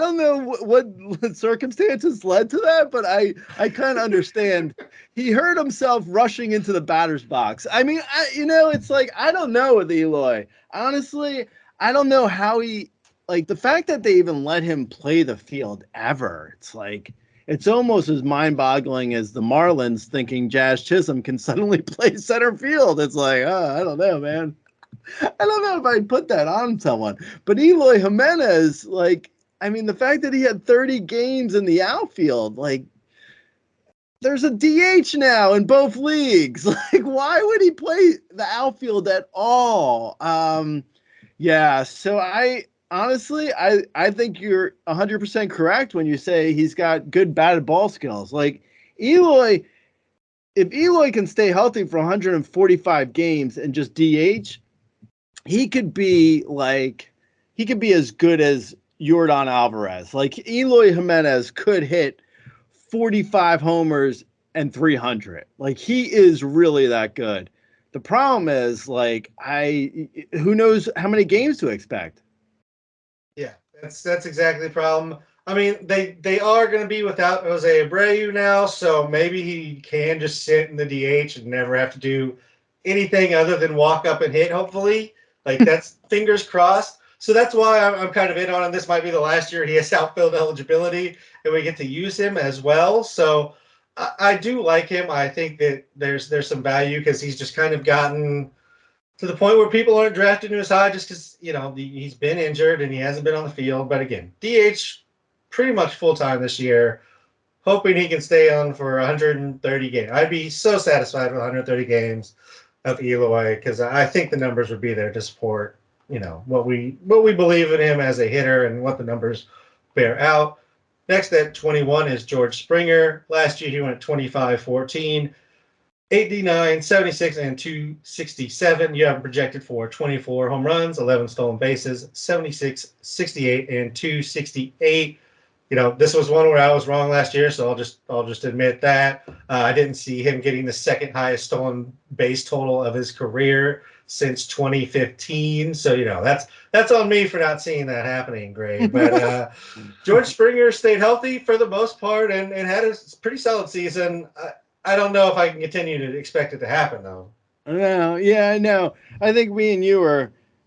don't know what circumstances led to that, but I kind of understand. He hurt himself rushing into the batter's box. I mean, it's like I don't know with Eloy. Honestly, I don't know how like the fact that they even let him play the field ever. It's like it's almost as mind-boggling as the Marlins thinking Jazz Chisholm can suddenly play center field. It's like, I don't know, man. I don't know if I'd put that on someone. But Eloy Jimenez, like, I mean, the fact that he had 30 games in the outfield, like, there's a DH now in both leagues. Like, why would he play the outfield at all? Yeah, so I think you're 100% correct when you say he's got good batted ball skills. Like, if Eloy can stay healthy for 145 games and just DH, he could be as good as Yordan Alvarez. Like Eloy Jimenez could hit 45 homers and 300. Like he is really that good. The problem is who knows how many games to expect. Yeah, that's exactly the problem. I mean, they are going to be without Jose Abreu now, so maybe he can just sit in the DH and never have to do anything other than walk up and hit, hopefully. Like, that's fingers crossed. So that's why I'm kind of in on him. This might be the last year he has outfield eligibility, and we get to use him as well. So I do like him. I think that there's some value because he's just kind of gotten to the point where people aren't drafting him as high just because, he's been injured and he hasn't been on the field. But again, DH pretty much full-time this year, hoping he can stay on for 130 games. I'd be so satisfied with 130 games of Eloy because I think the numbers would be there to support, what we believe in him as a hitter and what the numbers bear out. Next at 21 is George Springer. Last year he went 25-14. 89, 76, and 267. You have him projected for 24 home runs, 11 stolen bases, 76, 68, and 268. This was one where I was wrong last year, so I'll just admit that. I didn't see him getting the second highest stolen base total of his career since 2015. So that's on me for not seeing that happening, Gray. But George Springer stayed healthy for the most part and had a pretty solid season. I don't know if I can continue to expect it to happen, though. No, yeah, I know. I think me and you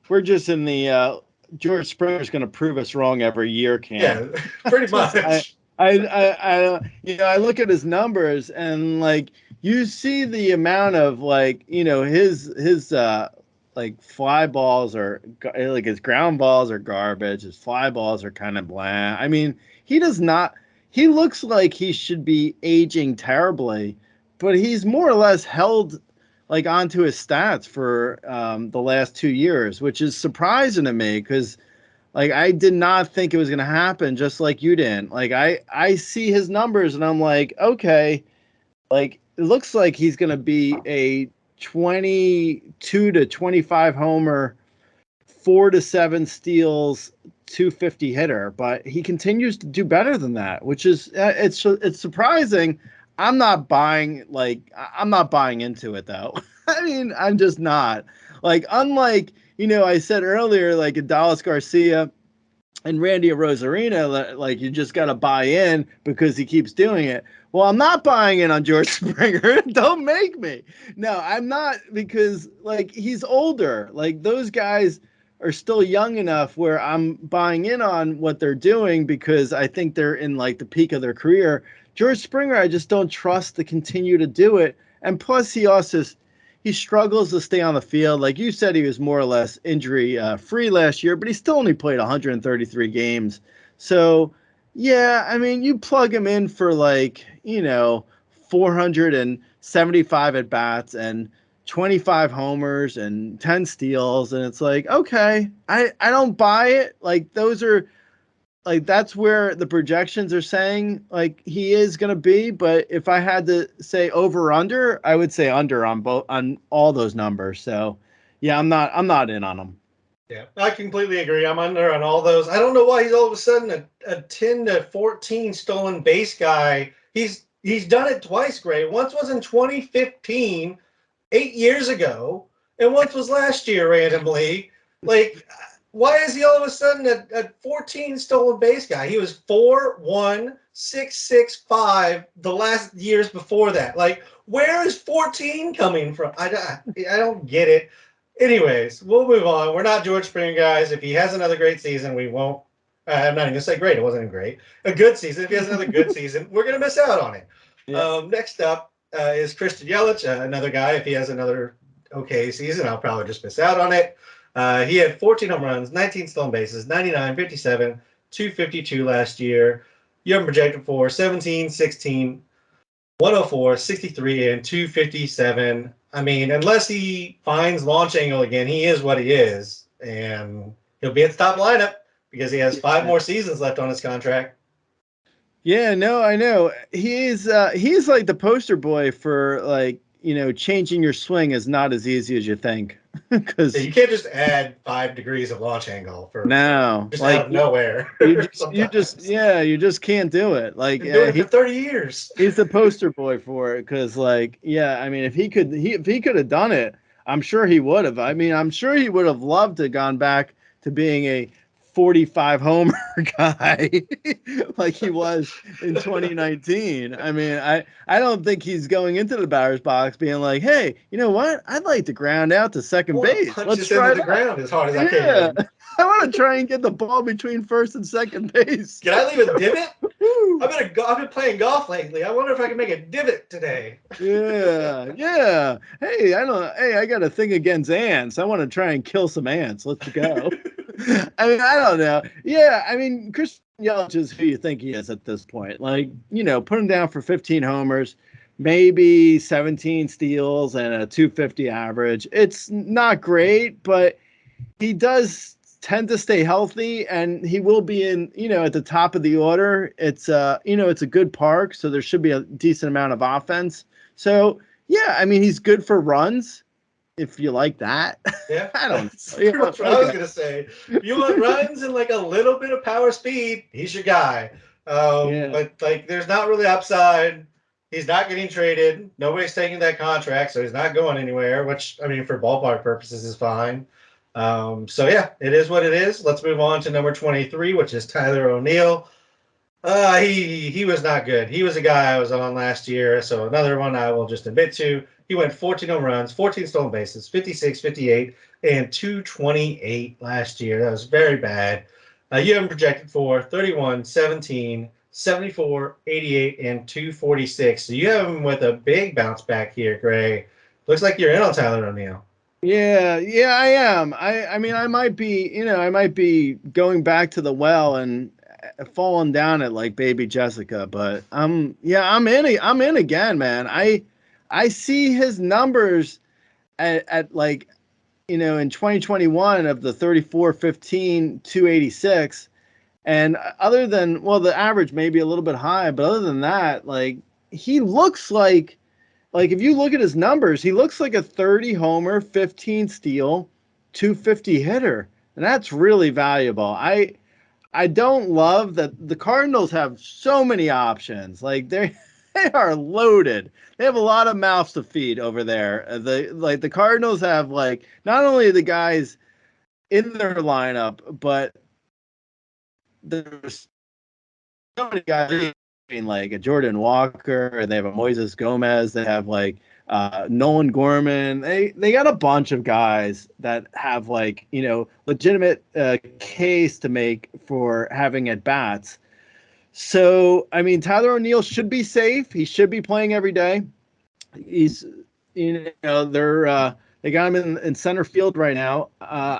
we're just in the George Springer's going to prove us wrong every year camp. Yeah, pretty much. I look at his numbers and you see the amount of his fly balls are like his ground balls are garbage. His fly balls are kind of bland. I mean, he looks like he should be aging terribly. but he's more or less held like onto his stats for the last 2 years, which is surprising to me because like I did not think it was going to happen, just like you didn't. Like I see his numbers and I'm like, okay, like it looks like he's going to be a 22 to 25 homer, 4 to 7 steals, 250 hitter, but he continues to do better than that, which is it's surprising. I'm not buying into it though. I mean, I'm just not. Like unlike, I said earlier, like Dallas Garcia and Randy Rosarina, like you just got to buy in because he keeps doing it. Well, I'm not buying in on George Springer. Don't make me. No, I'm not, because like he's older. Like those guys are still young enough where I'm buying in on what they're doing because I think they're in like the peak of their career. George Springer, I just don't trust to continue to do it. And plus, he struggles to stay on the field. Like you said, he was more or less injury free last year, but he still only played 133 games. So, yeah, I mean, you plug him in for 475 at bats and 25 homers and 10 steals. And it's like, okay, I don't buy it. Like those are like that's where the projections are saying like he is going to be, but if I had to say over or under, I would say under on all those numbers. So yeah, I'm not in on him. Yeah, I completely agree. I'm under on all those. I don't know why he's all of a sudden a 10 to 14 stolen base guy. He's done it twice, Gray. Once was in 2015, 8 years ago, and once was last year randomly. Like, why is he all of a sudden a 14 stolen base guy? He was 4-1, 6-6-5 the last years before that. Like, where is 14 coming from? I don't get it. Anyways, we'll move on. We're not George Springer guys. If he has another great season, we won't. I'm not even gonna say great. It wasn't even great. A good season. If he has another good season, we're gonna miss out on it. Yeah. Next up is Christian Yelich, another guy. If he has another okay season, I'll probably just miss out on it. He had 14 home runs, 19 stolen bases, 99, 57, 252 last year. You have him projected for 17, 16, 104, 63, and 257. I mean, unless he finds launch angle again, he is what he is, and he'll be at the top lineup because he has 5 more seasons left on his contract. Yeah, no, I know. He's like the poster boy for like, changing your swing is not as easy as you think. Because you can't just add 5 degrees of launch angle for no, just like out of nowhere. you just can't do it. Like been doing it for 30 years. He's the poster boy for it because, like, yeah, I mean, if he could have done it, I'm sure he would have. I mean, I'm sure he would have loved to have gone back to being a 45 homer guy like he was in 2019. I mean, I don't think he's going into the batter's box being like, hey, you know what? I'd like to ground out to second base. Let's try into the ground as hard as I can. I want to try and get the ball between first and second base. Can I leave a divot? I've been playing golf lately. I wonder if I can make a divot today. Yeah. Hey, I got a thing against ants. I want to try and kill some ants. Let's go. I mean, I don't know. Yeah, I mean, Christian Yelich is who you think he is at this point. Like, put him down for 15 homers, maybe 17 steals and a 250 average. It's not great, but he does tend to stay healthy, and he will be in, at the top of the order. It's it's a good park, so there should be a decent amount of offense. So yeah, I mean, he's good for runs, if you like that. Yeah, I don't. That's what I was gonna say. If you want runs and like a little bit of power speed, he's your guy. But like, there's not really upside. He's not getting traded. Nobody's taking that contract, so he's not going anywhere. Which, I mean, for ballpark purposes, is fine. So yeah, it is what it is. Let's move on to number 23, which is Tyler O'Neill. He was not good. He was a guy I was on last year, so another one I will just admit to. He went 14 home runs, 14 stolen bases, 56, 58, and 228 last year. That was very bad. You have him projected for 31, 17, 74, 88, and 246. So you have him with a big bounce back here, Gray. Looks like you're in on Tyler O'Neill. Yeah, I am. I mean, I might be going back to the well and falling down it like baby Jessica, but I'm in again, man. I see his numbers at like, in 2021 of the 34, 15, 286. And other than, well, the average may be a little bit high, but other than that, like, he looks like if you look at his numbers, he looks like a 30 homer, 15 steal, 250 hitter. And that's really valuable. I don't love that the Cardinals have so many options. Like they are loaded. They have a lot of mouths to feed over there. The Cardinals have like not only the guys in their lineup, but there's so many guys. I mean, like a Jordan Walker, they have a Moises Gomez, they have like Nolan Gorman. They got a bunch of guys that have like legitimate case to make for having at bats. So I mean, Tyler O'Neill should be safe. He should be playing every day. He's they got him in center field right now.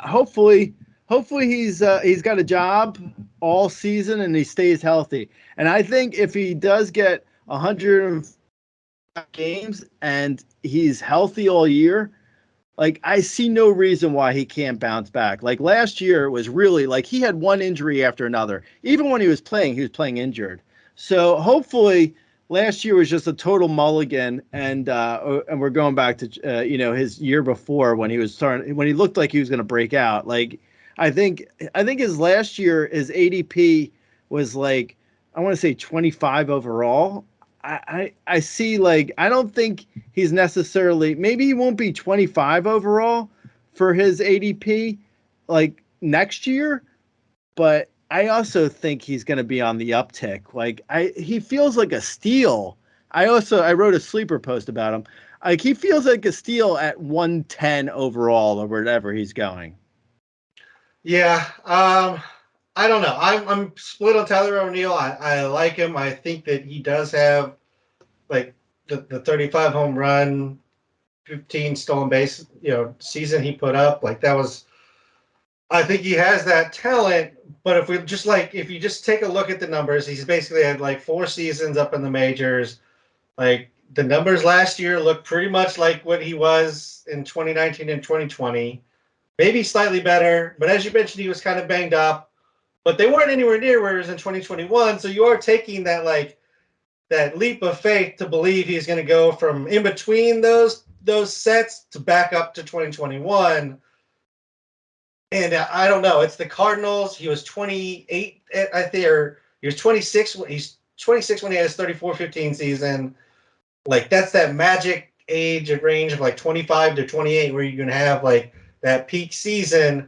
Hopefully he's got a job all season and he stays healthy. And I think if he does get 100 games and he's healthy all year, like I see no reason why he can't bounce back. Like last year was really like he had one injury after another. Even when he was playing injured. So hopefully last year was just a total mulligan, and we're going back to his year before when he looked like he was going to break out. Like I think his last year his ADP was like I want to say 25 overall. I see like I don't think he's necessarily maybe he won't be 25 overall for his ADP like next year, but I also think he's going to be on the uptick. Like he feels like a steal. I wrote a sleeper post about him. Like he feels like a steal at 110 overall or wherever he's going. Yeah, I don't know. I'm split on Tyler O'Neill. I like him. I think that he does have like the 35 home run, 15 stolen base, season he put up. Like that was, I think he has that talent. But if you just take a look at the numbers, he's basically had like 4 seasons up in the majors. Like the numbers last year look pretty much like what he was in 2019 and 2020, maybe slightly better. But as you mentioned, he was kind of banged up. But they weren't anywhere near where he was in 2021. So you are taking that leap of faith to believe he's going to go from in between those sets to back up to 2021. And I don't know. It's the Cardinals. He was 28, I think, or he was 26. He's 26 when he has 34-15 season. Like that's that magic age of range of like 25 to 28 where you can have like that peak season.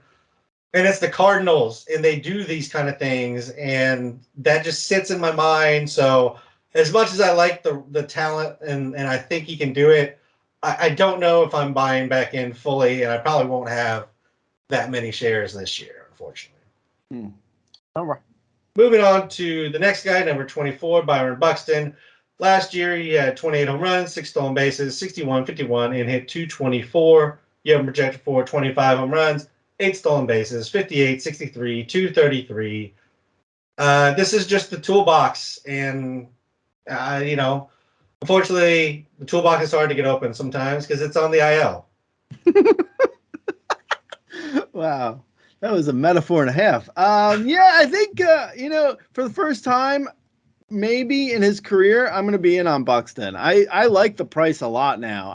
And it's the Cardinals, and they do these kind of things, and that just sits in my mind. So as much as I like the talent and I think he can do it, I don't know if I'm buying back in fully, and I probably won't have that many shares this year, unfortunately. All right. Moving on to the next guy, number 24, Byron Buxton. Last year, he had 28 home runs, 6 stolen bases, 61, 51, and hit 224. You have him projected for 25 home runs, 8 stolen bases, 58, 63, 233. This is just the toolbox, and unfortunately, the toolbox is hard to get open sometimes because it's on the IL. Wow, that was a metaphor and a half. Yeah, I think for the first time, maybe in his career, I'm going to be in on Buxton. I like the price a lot now.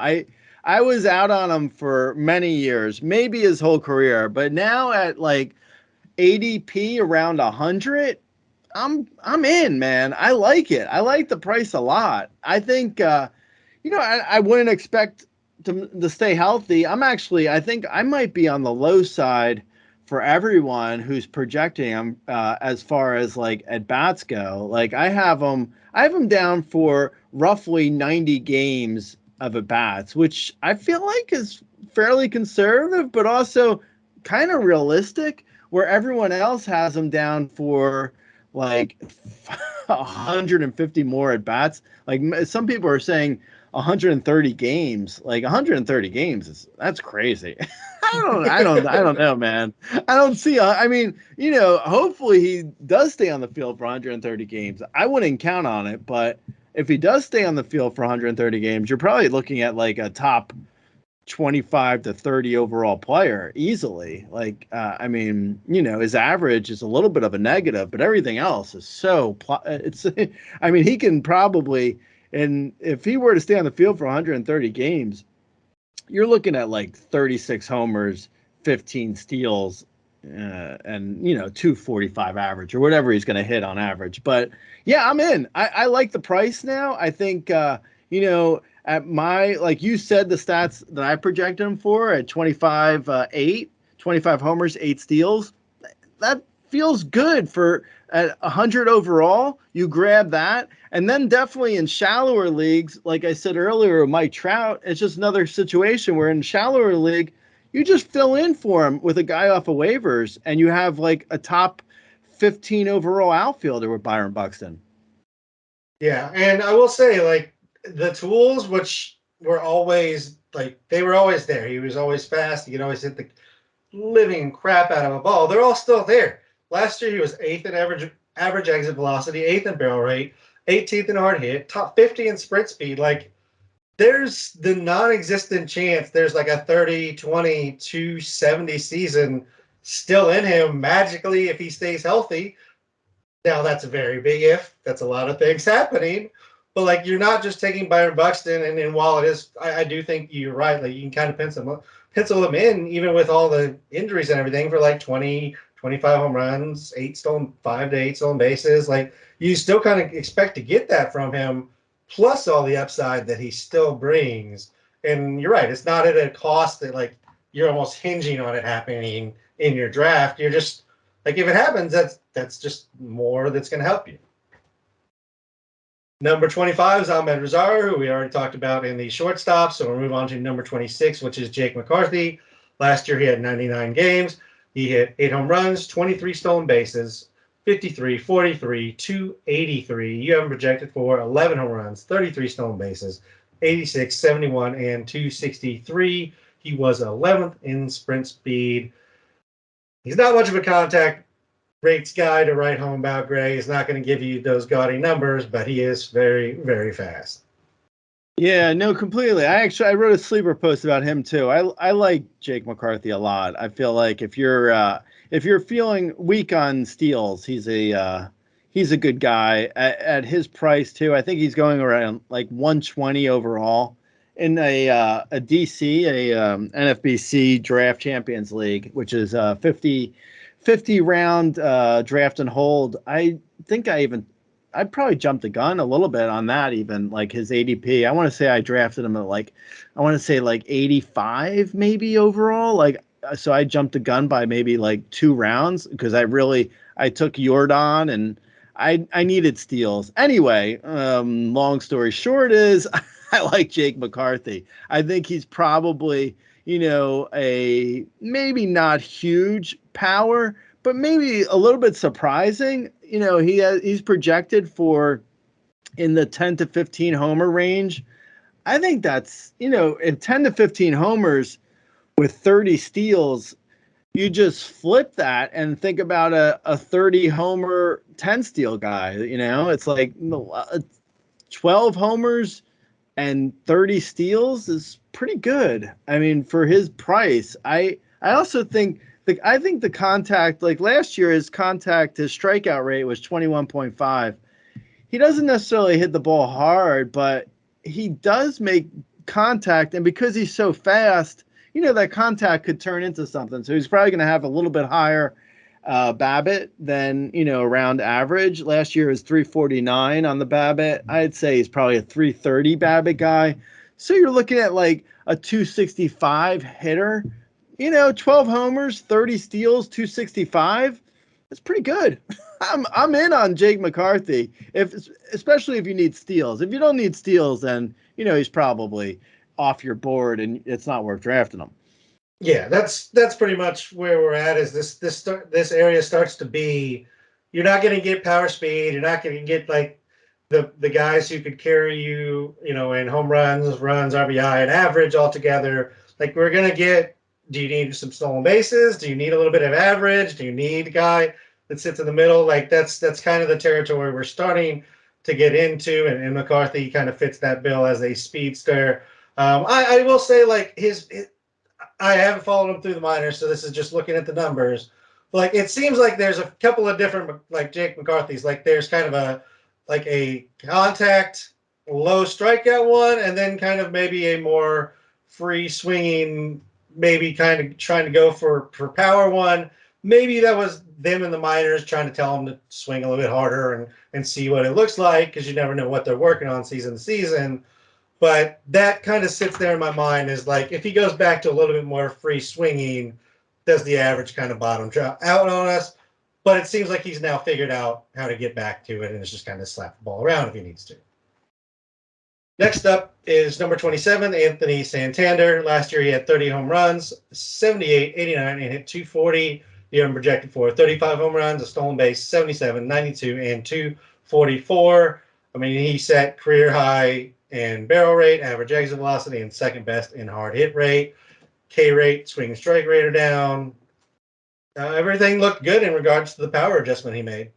I was out on him for many years, maybe his whole career, but now at like ADP around 100, I'm in, man. I like it. I like the price a lot. I think I wouldn't expect to stay healthy. I think I might be on the low side for everyone who's projecting him as far as like at bats go. Like I have him down for roughly 90 games of at bats, which I feel like is fairly conservative, but also kind of realistic. Where everyone else has him down for like 150 more at bats. Like some people are saying 130 games. Like 130 games that's crazy. I don't know, man. I don't see. I mean, hopefully he does stay on the field for 130 games. I wouldn't count on it, but if he does stay on the field for 130 games, you're probably looking at like a top 25 to 30 overall player easily. Like, I mean, his average is a little bit of a negative, but everything else is it's, I mean, he can probably, and if he were to stay on the field for 130 games, you're looking at like 36 homers, 15 steals, and 245 average or whatever he's going to hit on average. But yeah, I'm in. I like the price now. I think at like you said, the stats that I projected him for at 25 25 homers, 8 steals, that feels good for at 100 overall. You grab that, and then definitely in shallower leagues, like I said earlier, Mike Trout, it's just another situation where in shallower league, you just fill in for him with a guy off of waivers, and you have like a top 15 overall outfielder with Byron Buxton. Yeah, and I will say, like, the tools, which were always like they were always there. He was always fast. He could always hit the living crap out of a ball. They're all still there. Last year he was 8th in average exit velocity, 8th in barrel rate, 18th in hard hit, top 50 in sprint speed. Like, there's the non-existent chance there's like a 30, 20, 270 season still in him magically if he stays healthy. Now that's a very big if. That's a lot of things happening. But like, you're not just taking Byron Buxton, and while it is, I do think you're right. Like, you can kind of pencil him in, even with all the injuries and everything, for like 20, 25 home runs, 5 to 8 stolen bases. Like, you still kind of expect to get that from him, plus all the upside that he still brings. And you're right, it's not at a cost that like you're almost hinging on it happening in your draft. You're just like, if it happens, that's just more that's going to help you. Number 25 is Ahmed Razar, who we already talked about in the shortstop. So we'll move on to number 26, which is Jake McCarthy. Last year he had 99 games. He hit 8 home runs, 23 stolen bases, 53, 43, 283. You have him projected for 11 home runs, 33 stolen bases, 86, 71, and 263. He was 11th in sprint speed. He's not much of a contact rates guy to write home about, Gray. He's not going to give you those gaudy numbers, but he is very, very fast. Yeah, no, completely. I wrote a sleeper post about him too. I like Jake McCarthy a lot. I feel like if you're feeling weak on steals, he's a good guy at his price too. I think he's going around like 120 overall in a DC, NFBC Draft Champions League, which is 50 round draft and hold. I think I'd probably jumped the gun a little bit on that, even like his ADP. I want to say I drafted him at like 85 maybe overall. Like, so I jumped the gun by maybe like 2 rounds because I took Jordan and I needed steals. Anyway, long story short is I like Jake McCarthy. I think he's probably, a maybe not huge power, but maybe a little bit surprising. He's projected for in the 10 to 15 homer range. I think that's, in 10 to 15 homers with 30 steals, you just flip that and think about a 30 homer, 10 steal guy. It's like 12 homers and 30 steals is pretty good. I mean, for his price, I also think the contact, like last year, his strikeout rate was 21.5. He doesn't necessarily hit the ball hard, but he does make contact. And because he's so fast, that contact could turn into something. So he's probably going to have a little bit higher BABIP than, around average. Last year was 349 on the BABIP. I'd say he's probably a 330 BABIP guy. So you're looking at like a 265 hitter, 12 homers, 30 steals, 265. That's pretty good. I'm in on Jake McCarthy, especially if you need steals. If you don't need steals, then, he's probably off your board and it's not worth drafting him. Yeah, that's pretty much where we're at. Is this area starts to be, you're not going to get power speed. You're not going to get like the guys who could carry you, in home runs, RBI, and average altogether. Like, we're going to get. Do you need some stolen bases? Do you need a little bit of average? Do you need a guy that sits in the middle? Like, that's kind of the territory we're starting to get into, and McCarthy kind of fits that bill as a speedster. I will say, like, I haven't followed him through the minors, so this is just looking at the numbers. Like, it seems like there's a couple of different, like, Jake McCarthy's. Like, there's kind of a contact, low strikeout one, and then kind of maybe a more free swinging, maybe kind of trying to go for power one. Maybe that was them in the minors trying to tell them to swing a little bit harder and see what it looks like, because you never know what they're working on season to season. But that kind of sits there in my mind is like, if he goes back to a little bit more free swinging, does the average kind of bottom drop out on us? But it seems like he's now figured out how to get back to it, and it's just kind of slap the ball around if he needs to. Next up is number 27, Anthony Santander. Last year he had 30 home runs, 78, 89, and hit 240. The year projected for 35 home runs, a stolen base, 77, 92, and 244. I mean, he set career high in barrel rate, average exit velocity, and second best in hard hit rate. K rate, swing and strike rate are down. Everything looked good in regards to the power adjustment he made.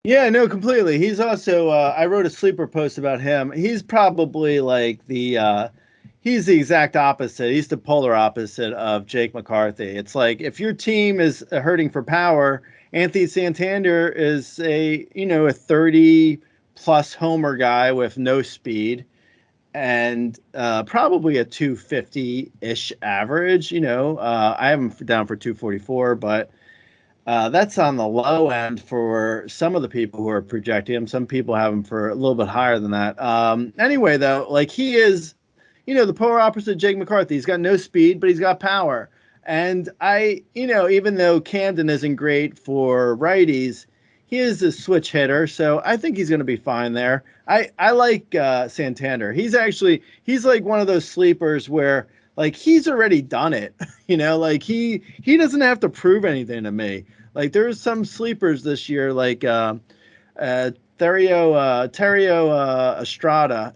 Yeah, no, completely. He's also, I wrote a sleeper post about him. He's probably like he's the exact opposite. He's the polar opposite of Jake McCarthy. It's like, if your team is hurting for power, Anthony Santander is a 30 plus homer guy with no speed and probably a 250-ish average. I have him down for 244, but that's on the low end for some of the people who are projecting him. Some people have him for a little bit higher than that. Anyway, though, like, he is, the polar opposite of Jake McCarthy. He's got no speed, but he's got power. And even though Camden isn't great for righties, he is a switch hitter, so I think he's going to be fine there. I like Santander. He's like one of those sleepers where, like, he's already done it. Like, he doesn't have to prove anything to me. Like, there's some sleepers this year, like Terrio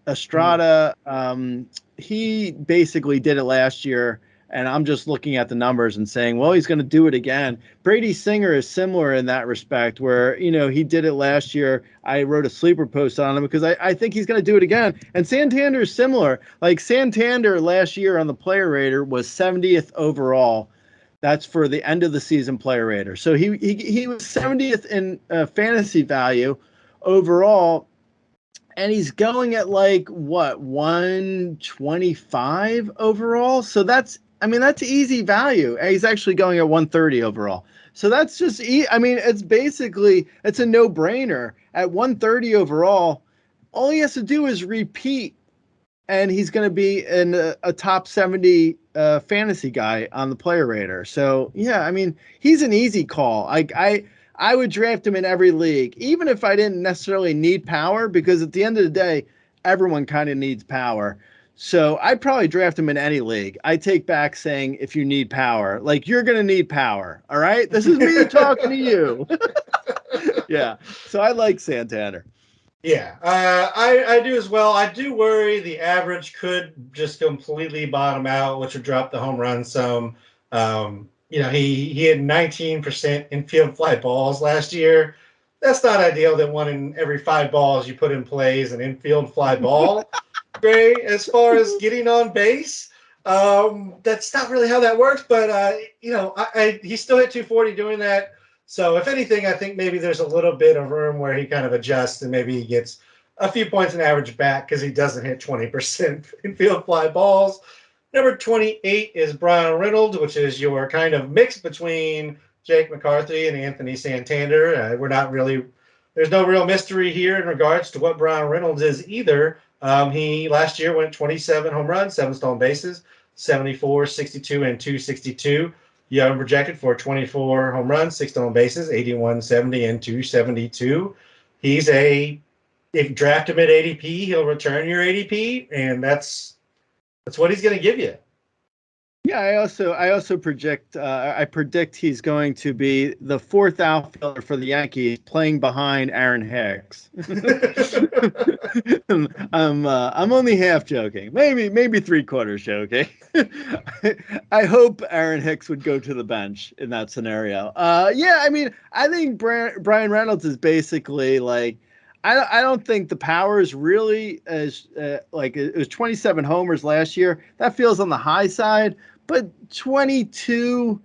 Estrada. He basically did it last year, and I'm just looking at the numbers and saying, well, he's going to do it again. Brady Singer is similar in that respect, where, he did it last year. I wrote a sleeper post on him because I think he's going to do it again. And Santander is similar. Like, Santander last year on the player rater was 70th overall. That's for the end of the season player rater. So he was 70th in fantasy value overall. And he's going at like, what, 125 overall? So that's easy value. He's actually going at 130 overall. So that's just, it's a no-brainer. At 130 overall, all he has to do is repeat, and he's going to be a top 70 fantasy guy on the player rater. So, yeah, he's an easy call. I would draft him in every league, even if I didn't necessarily need power, because at the end of the day, everyone kind of needs power. So I'd probably draft him in any league. I take back saying, if you need power, like, you're going to need power. All right. This is me talking to you. Yeah. So I like Santander. Yeah, I do as well. I do worry the average could just completely bottom out, which would drop the home run some. He had 19% infield fly balls last year. That's not ideal that one in every 5 balls you put in play is an infield fly ball. Great. As far as getting on base, that's not really how that works. But, he still hit 240 doing that. So if anything, I think maybe there's a little bit of room where he kind of adjusts and maybe he gets a few points in average back because he doesn't hit 20% infield fly balls. Number 28 is Brian Reynolds, which is your kind of mix between Jake McCarthy and Anthony Santander. There's no real mystery here in regards to what Brian Reynolds is either. He last year went 27 home runs, 7 stolen bases, 74, 62, and 262. Yeah, projected for 24 home runs, 6 stolen bases, 81, 70, and 272. If you draft him at ADP, he'll return your ADP, and that's what he's going to give you. Yeah, I also predict he's going to be the 4th outfielder for the Yankees, playing behind Aaron Hicks. I'm only half joking, maybe 3/4 joking. I hope Aaron Hicks would go to the bench in that scenario. I think Brian Reynolds is basically like, I don't think the power is really as like it was 27 homers last year. That feels on the high side, but 22,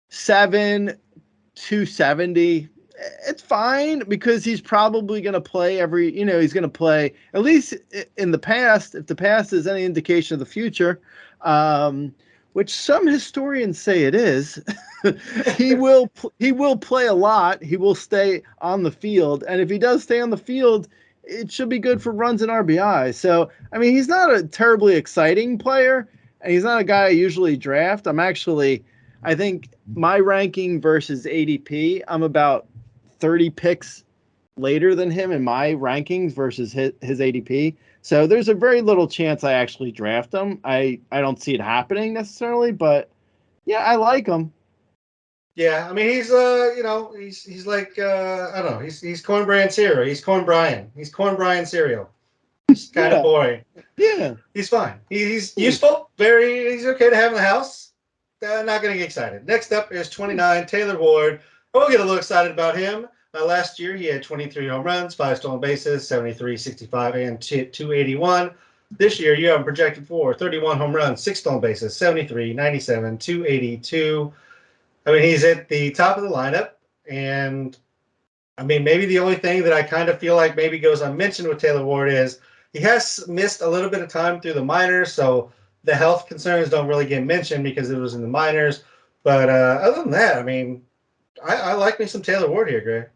7, 270. It's fine because he's probably going to play he's going to play at least in the past, if the past is any indication of the future, which some historians say it is. He will play a lot. He will stay on the field, and if he does stay on the field, it should be good for runs and RBI. So, I mean, he's not a terribly exciting player, and he's not a guy I usually draft. I think my ranking versus ADP, I'm about 30 picks later than him in my rankings versus his ADP. So there's a very little chance I actually draft him. I don't see it happening necessarily, but yeah, I like him. Yeah, I mean he's like I don't know, he's Corn Brand cereal. He's Corn Brian. He's Corn Brian cereal. He's kind of Yeah, boring. yeah. He's fine. He's useful. He's okay to have in the house. Not going to get excited. Next up is 29 Taylor Ward. We'll get a little excited about him. Last year he had 23 home runs, 5 stolen bases, 73, 65, and 281. This year you have him projected for 31 home runs, 6 stolen bases, 73, 97, 282. I mean, he's at the top of the lineup, and I mean, maybe the only thing that I kind of feel like maybe goes unmentioned with Taylor Ward is he has missed a little bit of time through the minors, so the health concerns don't really get mentioned because it was in the minors. But other than that, I mean, I like me some Taylor Ward here, Greg.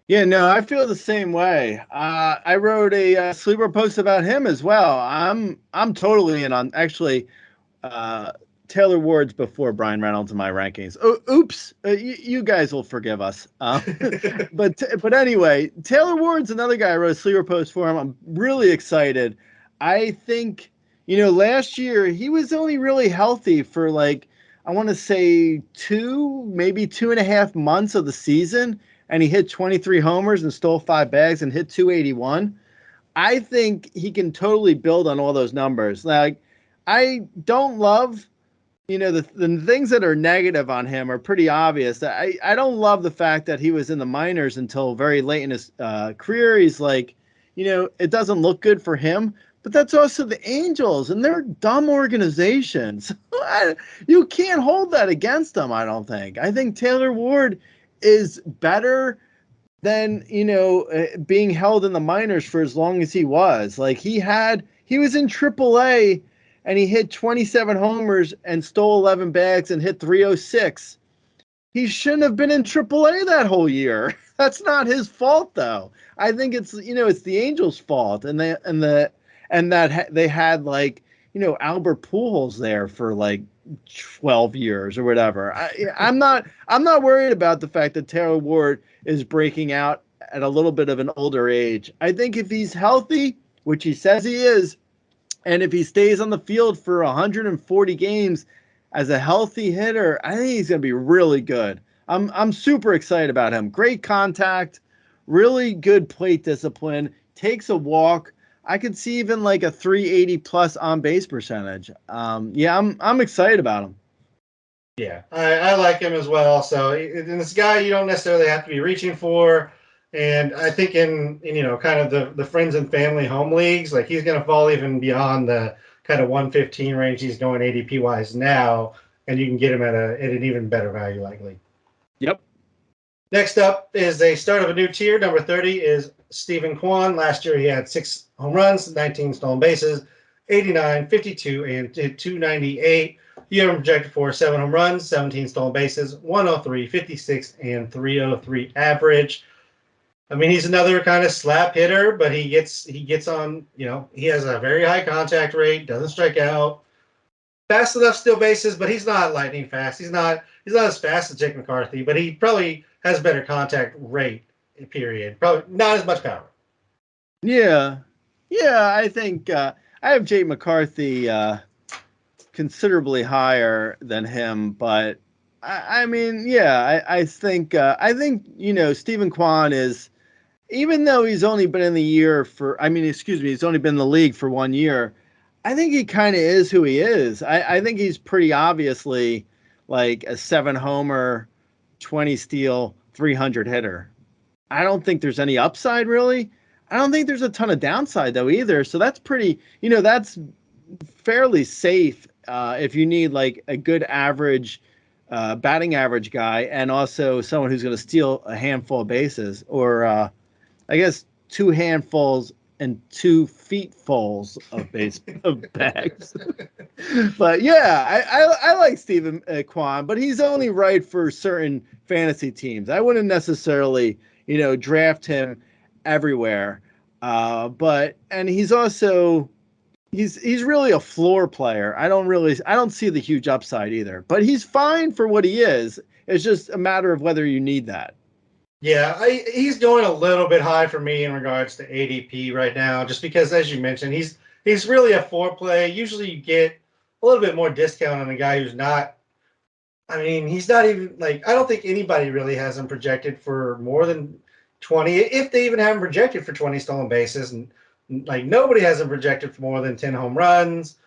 Yeah, no, I feel the same way. I wrote a sleeper post about him as well. I'm totally in on actually. Taylor Ward's before Brian Reynolds in my rankings. Oh, oops, you guys will forgive us. But anyway, Taylor Ward's another guy I wrote a sleeper post for him. I'm really excited. I think last year he was only really healthy for like I want to say maybe 2.5 months of the season, and he hit 23 homers and stole 5 bags and hit 281. I think he can totally build on all those numbers. Like I don't love the things that are negative on him are pretty obvious. I don't love the fact that he was in the minors until very late in his career. He's like, it doesn't look good for him. But that's also the Angels, and they're dumb organizations. You can't hold that against them, I don't think. I think Taylor Ward is better than, being held in the minors for as long as he was. Like he was in AAA and he hit 27 homers and stole 11 bags and hit 306. He shouldn't have been in AAA that whole year. That's not his fault, though. I think it's the Angels' fault, and they had like Albert Pujols there for like 12 years or whatever. I'm not worried about the fact that Taylor Ward is breaking out at a little bit of an older age. I think if he's healthy, which he says he is, and if he stays on the field for 140 games as a healthy hitter, I think he's going to be really good. I'm super excited about him. Great contact, really good plate discipline, takes a walk. I could see even like a 380 plus on base percentage. Yeah, I'm excited about him. Yeah, I like him as well. So, and this guy you don't necessarily have to be reaching for. And I think in kind of the friends and family home leagues, like he's going to fall even beyond the kind of 115 range he's going ADP wise now, and you can get him at an even better value likely. Yep. Next up is a start of a new tier. Number 30 is Stephen Kwan. Last year he had 6 home runs, 19 stolen bases, 89, 52, and 298. You have him projected for 7 home runs, 17 stolen bases, 103, 56, and 303 average. I mean, he's another kind of slap hitter, but he gets on, he has a very high contact rate, doesn't strike out. Fast enough steal bases, but he's not lightning fast. He's not as fast as Jake McCarthy, but he probably has better contact rate, period. Probably not as much power. Yeah. Yeah, I think I have Jake McCarthy considerably higher than him, but I mean, yeah, I think Stephen Kwan is, even though he's only been in the year for, he's only been in the league for 1 year. I think he kind of is who he is. I think he's pretty obviously like a 7 homer, 20 steal, 300 hitter. I don't think there's any upside really. I don't think there's a ton of downside though either. So that's pretty, that's fairly safe if you need like a good average batting average guy and also someone who's going to steal a handful of bases or I guess 2 handfuls and 2 feetfuls of base of bags. But yeah, I like Stephen Kwan, but he's only right for certain fantasy teams. I wouldn't necessarily, draft him everywhere. And he's also he's really a floor player. I don't see the huge upside either. But he's fine for what he is. It's just a matter of whether you need that. Yeah, he's going a little bit high for me in regards to ADP right now, just because, as you mentioned, he's really a floor play. Usually, you get a little bit more discount on a guy who's not. I mean, he's not even like I don't think anybody really has him projected for more than 20, if they even have him projected for 20 stolen bases, and like nobody has him projected for more than 10 home runs.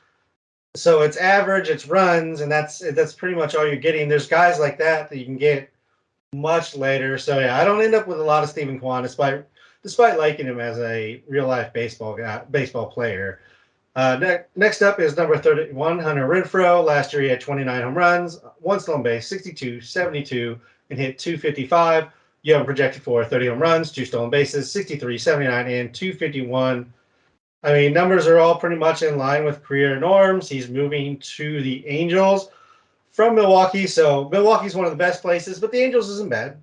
So it's average, it's runs, and that's pretty much all you're getting. There's guys like that you can get much later. So yeah, I don't end up with a lot of Stephen Kwan, despite liking him as a real life baseball player. Next up is number 31, Hunter Renfroe. Last year he had 29 home runs, 1 stolen base, 62, 72, and hit 255. You have him projected for 30 home runs, 2 stolen bases, 63, 79, and 251. I mean, numbers are all pretty much in line with career norms. He's moving to the Angels from Milwaukee, so Milwaukee's one of the best places, but the Angels isn't bad.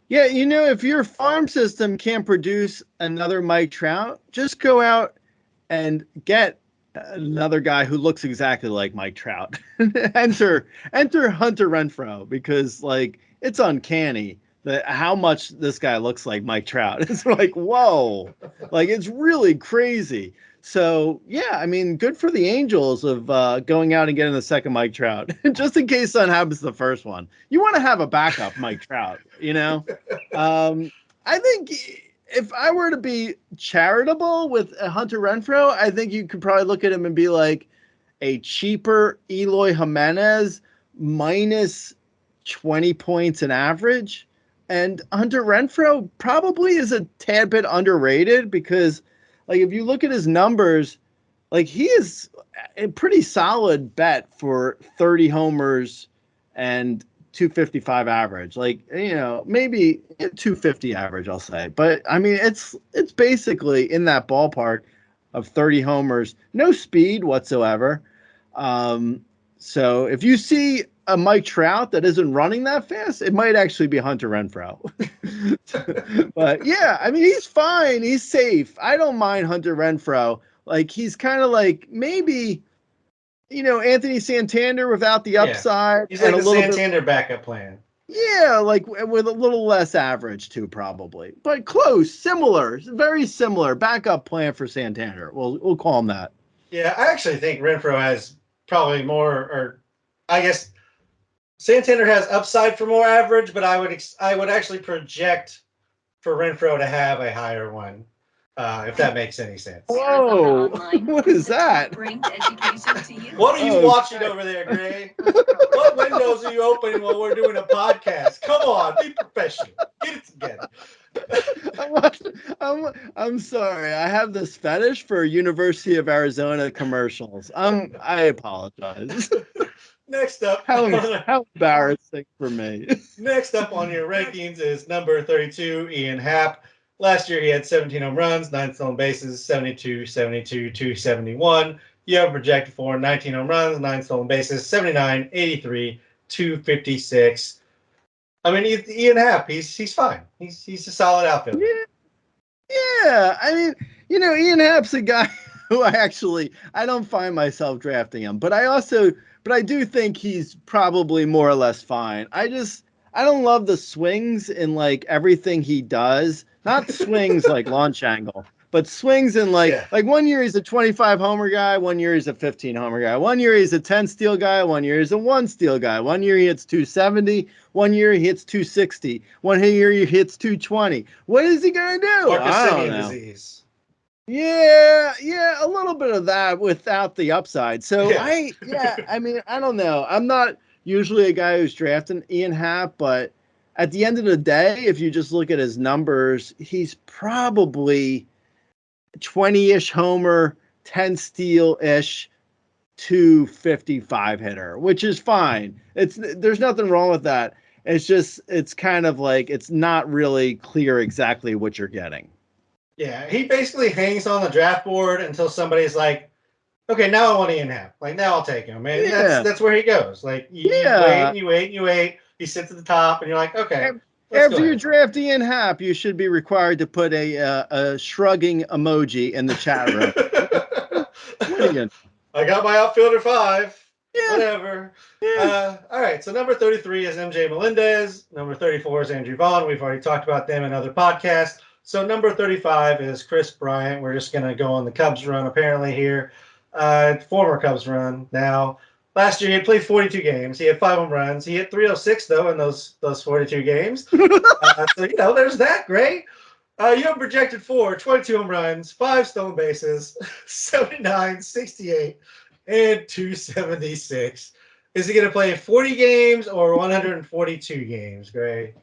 Yeah, if your farm system can't produce another Mike Trout, just go out and get another guy who looks exactly like Mike Trout. enter Hunter Renfroe because like it's uncanny that how much this guy looks like Mike Trout. It's like, whoa, like it's really crazy. So yeah, I mean, good for the Angels of going out and getting the second Mike Trout, just in case something happens to the first one. You want to have a backup Mike Trout, I think if I were to be charitable with a Hunter Renfroe, I think you could probably look at him and be like a cheaper Eloy Jimenez minus 20 points in average. And Hunter Renfroe probably is a tad bit underrated because, like, if you look at his numbers, like, he is a pretty solid bet for 30 homers and 255 average. Like, maybe 250 average, I'll say. But, I mean, it's basically in that ballpark of 30 homers, no speed whatsoever. So if you see a Mike Trout that isn't running that fast, it might actually be Hunter Renfroe. But yeah, I mean, he's fine. He's safe. I don't mind Hunter Renfroe. Like, he's kind of like maybe, Anthony Santander without the upside. He's like the Santander backup plan. Yeah, like with a little less average too, probably. But close, similar, very similar backup plan for Santander. We'll call him that. Yeah, I actually think Renfroe has probably more, or I guess Santander has upside for more average, but I would actually project for Renfroe to have a higher one, if that makes any sense. Whoa! What is that? What are you watching over there, Gray? What windows are you opening while we're doing a podcast? Come on, be professional. Get it together. I'm sorry. I have this fetish for University of Arizona commercials. I apologize. Next up, how embarrassing for me. Next up on your rankings is number 32, Ian Happ. Last year he had 17 home runs, 9 stolen bases, 72, 72, 271. You have projected for 19 home runs, 9 stolen bases, 79, 83, 256. I mean, Ian Happ, he's fine. He's a solid outfielder. Yeah. I mean, Ian Happ's a guy who I don't find myself drafting him, but I do think he's probably more or less fine. I don't love the swings in like everything he does. Not swings like launch angle, but swings in like 1 year he's a 25 homer guy, 1 year he's a 15 homer guy, 1 year he's a 10 steal guy, 1 year he's a 1 steal guy, 1 year he hits 270, 1 year he hits 260, 1 year he hits 220. What is he gonna do? I don't know. Disease. Yeah, a little bit of that without the upside. So I mean, I don't know. I'm not usually a guy who's drafting Ian Happ, but at the end of the day, if you just look at his numbers, he's probably 20-ish homer, 10 steal-ish, 255 hitter, which is fine. There's nothing wrong with that. It's kind of like it's not really clear exactly what you're getting. Yeah, he basically hangs on the draft board until somebody's like, okay, now I want Ian Happ. Like, now I'll take him. And that's where he goes. Like, you wait and you wait and you wait. He sits at the top, and you're like, okay. After you draft Ian Happ, you should be required to put a shrugging emoji in the chat room. What are you? I got my outfielder 5. Yeah. Whatever. Yeah. All right. So number 33 is MJ Melendez. Number 34 is Andrew Vaughn. We've already talked about them in other podcasts. So number 35 is Chris Bryant. We're just going to go on the Cubs run apparently here. Former Cubs run now. Last year, he had played 42 games. He had 5 home runs. He hit 306, though, in those 42 games. So, there's that. Great. You have projected for 22 home runs, 5 stolen bases, 79, 68, and 276. Is he going to play 40 games or 142 games, Gray?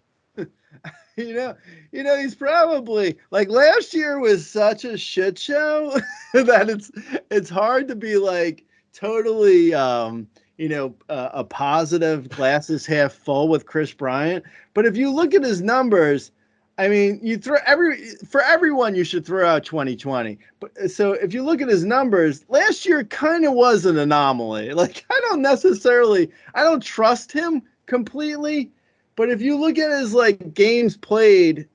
He's probably like last year was such a shit show that it's hard to be like totally a positive glasses half full with Chris Bryant. But if you look at his numbers, I mean, for everyone you should throw out 2020. But so if you look at his numbers, last year kind of was an anomaly. Like I don't trust him completely. But if you look at his like games played,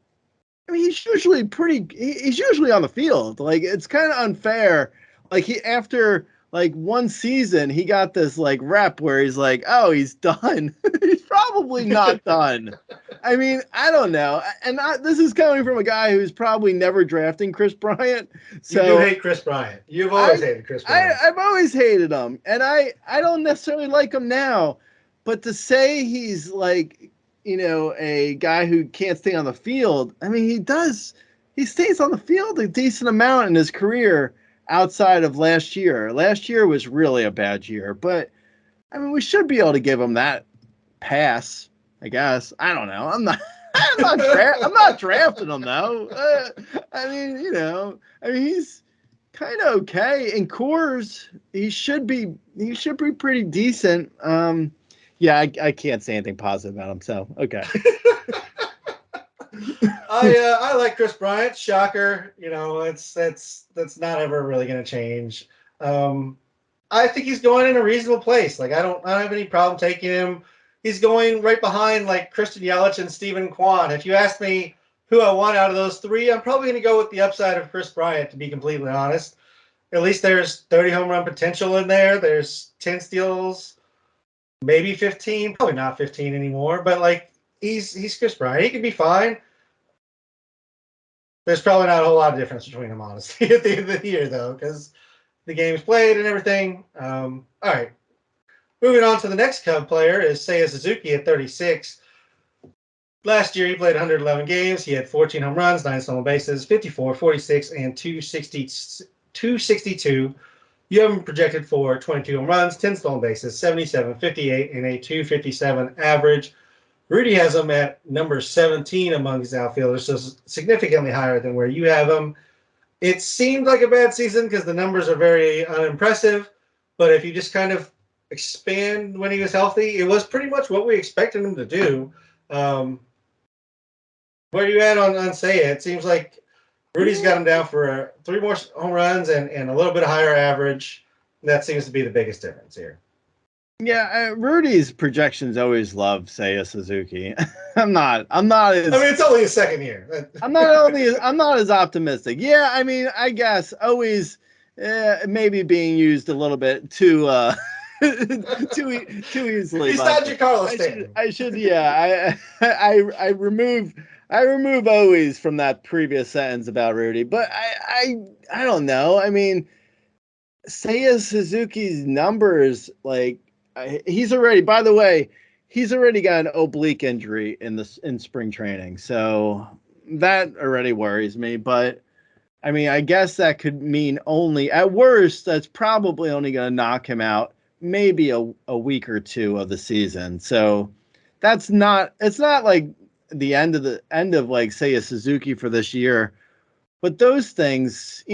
I mean, he's usually on the field. Like it's kind of unfair. Like after like one season, he got this like rep where he's like, oh, he's done. He's probably not done. I mean, I don't know. And this is coming from a guy who's probably never drafting Chris Bryant. So you do hate Chris Bryant. You've always hated Chris Bryant. I've always hated him. And I don't necessarily like him now. But to say he's like, a guy who can't stay on the field. I mean, he stays on the field a decent amount in his career outside of last year. Last year was really a bad year, but I mean, we should be able to give him that pass, I guess. I don't know. I'm not drafting him though. I mean, he's kind of okay. In Coors, he should be pretty decent. Yeah, I can't say anything positive about him, so okay. I like Chris Bryant. Shocker, that's not ever really going to change. I think he's going in a reasonable place. Like I don't have any problem taking him. He's going right behind like Christian Yelich and Steven Kwan. If you ask me who I want out of those 3, I'm probably going to go with the upside of Chris Bryant. To be completely honest, at least there's 30 home run potential in there. There's 10 steals. Maybe 15, probably not 15 anymore, but like he's Chris Bryant. He could be fine. There's probably not a whole lot of difference between them, honestly, at the end of the year, though, because the game's played and everything. All right. Moving on to the next Cub player is Seiya Suzuki at 36. Last year, he played 111 games. He had 14 home runs, 9 stolen bases, 54, 46, and 262. You have him projected for 22 home runs, 10 stolen bases, 77, 58, and a 257 average. Rudy has him at number 17 among his outfielders, so significantly higher than where you have him. It seemed like a bad season because the numbers are very unimpressive, but if you just kind of expand when he was healthy, it was pretty much what we expected him to do. Where are you at on Seiya? It seems like Rudy's got him down for 3 more home runs and a little bit higher average. That seems to be the biggest difference here. Yeah, Rudy's projections always love Seiya Suzuki. I'm not as. I mean, it's only his second year. I'm not as optimistic. Yeah, I mean, I guess always maybe being used a little bit too easily. He's not Giancarlo Stanton. I should. Yeah, I remove always from that previous sentence about Rudy, but I don't know. I mean, Seiya Suzuki's numbers, like he's already. By the way, he's already got an oblique injury in spring training, so that already worries me. But I mean, I guess that could mean only at worst that's probably only going to knock him out maybe a week or 2 of the season. So it's not like the end of like say a Suzuki for this year. But those things,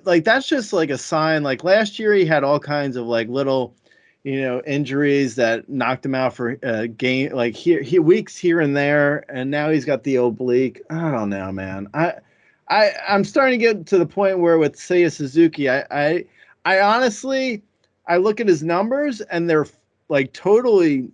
like that's just like a sign. Like last year, he had all kinds of like little, injuries that knocked him out for game, like weeks here and there, and now he's got the oblique. I don't know, man. I'm starting to get to the point where with Seiya Suzuki, I honestly, I look at his numbers and they're like totally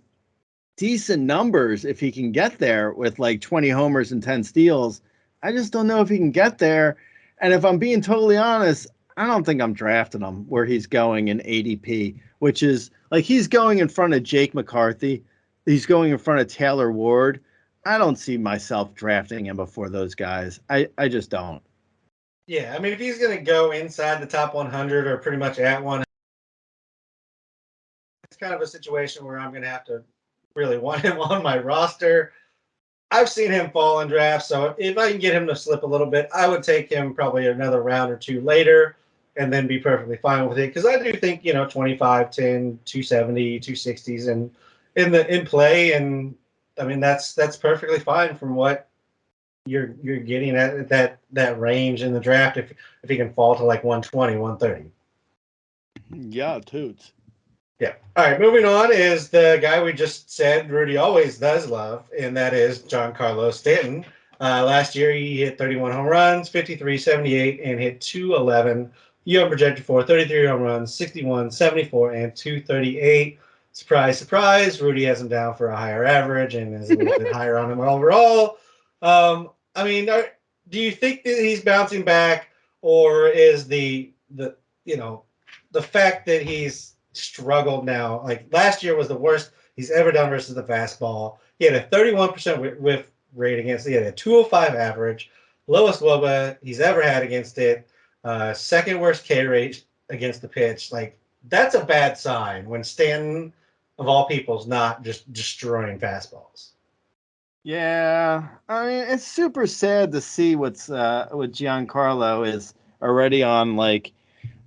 decent numbers if he can get there with like 20 homers and 10 steals. I just don't know if he can get there. And if I'm being totally honest, I don't think I'm drafting him where he's going in ADP, which is like he's going in front of Jake McCarthy. He's going in front of Taylor Ward. I don't see myself drafting him before those guys. I just don't. Yeah, I mean, if he's going to go inside the top 100 or pretty much at 100, it's kind of a situation where I'm going to have to really want him on my roster. I've seen him fall in drafts, so if I can get him to slip a little bit, I would take him probably another round or two later and then be perfectly fine with it. Because I do think, 25, 10, 270, 260s and in play. And I mean, that's perfectly fine from what you're getting at that range in the draft if he can fall to like 120, 130. Yeah, toots. Yeah. All right. Moving on is the guy we just said Rudy always does love, and that is Giancarlo Stanton. Last year, he hit 31 home runs, 53, 78, and hit 211. You have projected for 33 home runs, 61, 74, and 238. Surprise, surprise. Rudy has him down for a higher average and is a little bit higher on him overall. I mean, do you think that he's bouncing back, or is the fact that he's struggled now? Like last year was the worst he's ever done versus the fastball. He had a 31% whiff rate against it. He had a 205 average, lowest WOBA he's ever had against it. Second worst K rate against the pitch. Like that's a bad sign when Stanton, of all people, is not just destroying fastballs. Yeah, I mean it's super sad to see what's what Giancarlo is already on like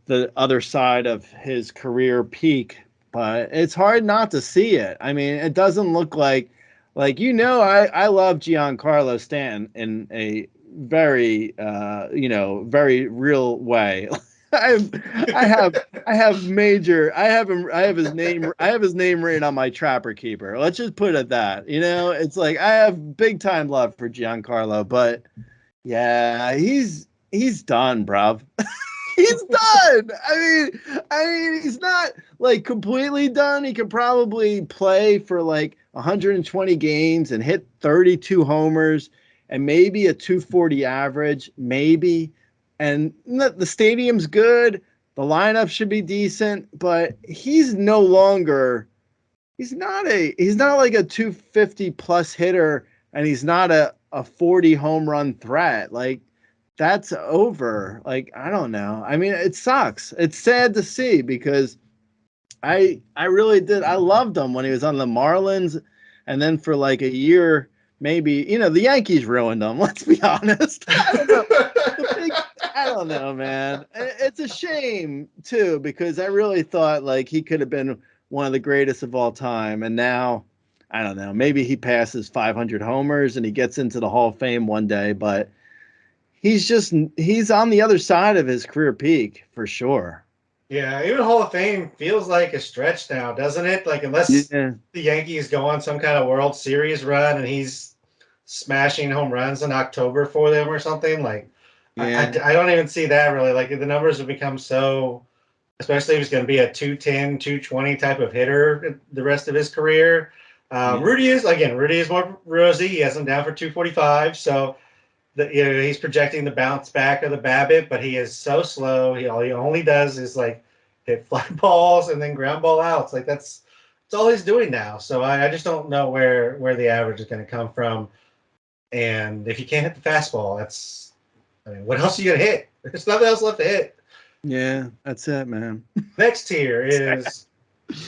the other side of his career peak, but it's hard not to see it. I mean, it doesn't look like I love Giancarlo Stanton in a very very real way. I have major I have his name written on my trapper keeper. Let's just put it that. It's like I have big time love for Giancarlo, but yeah, he's done, bruv. He's done. I mean, he's not like completely done. He could probably play for like 120 games and hit 32 homers and maybe a 240 average, maybe. And the stadium's good. The lineup should be decent, but he's no longer. He's not like a 250 plus hitter, and he's not a 40 home run threat. Like that's over. Like, I don't know. I mean, it sucks. It's sad to see because I really did. I loved him when he was on the Marlins, and then for like a year, maybe the Yankees ruined him. Let's be honest. I don't know. I don't know, man. It's a shame too because I really thought like he could have been one of the greatest of all time, and now I don't know. Maybe he passes 500 homers and he gets into the Hall of Fame one day, but he's on the other side of his career peak for sure. Yeah, even Hall of Fame feels like a stretch now, doesn't it? Like unless the Yankees go on some kind of World Series run and he's smashing home runs in October for them or something, like I don't even see that really. Like the numbers have become so, especially if he's going to be a 210, 220 type of hitter the rest of his career. Rudy is more rosy. He has him down for 245, so he's projecting the bounce back of the BABIP, but he is so slow. All he only does is like hit fly balls and then ground ball outs. Like that's all he's doing now. So I just don't know where the average is going to come from. And if you can't hit the fastball, what else are you going to hit? There's nothing else left to hit. Yeah, that's it, man. Next tier is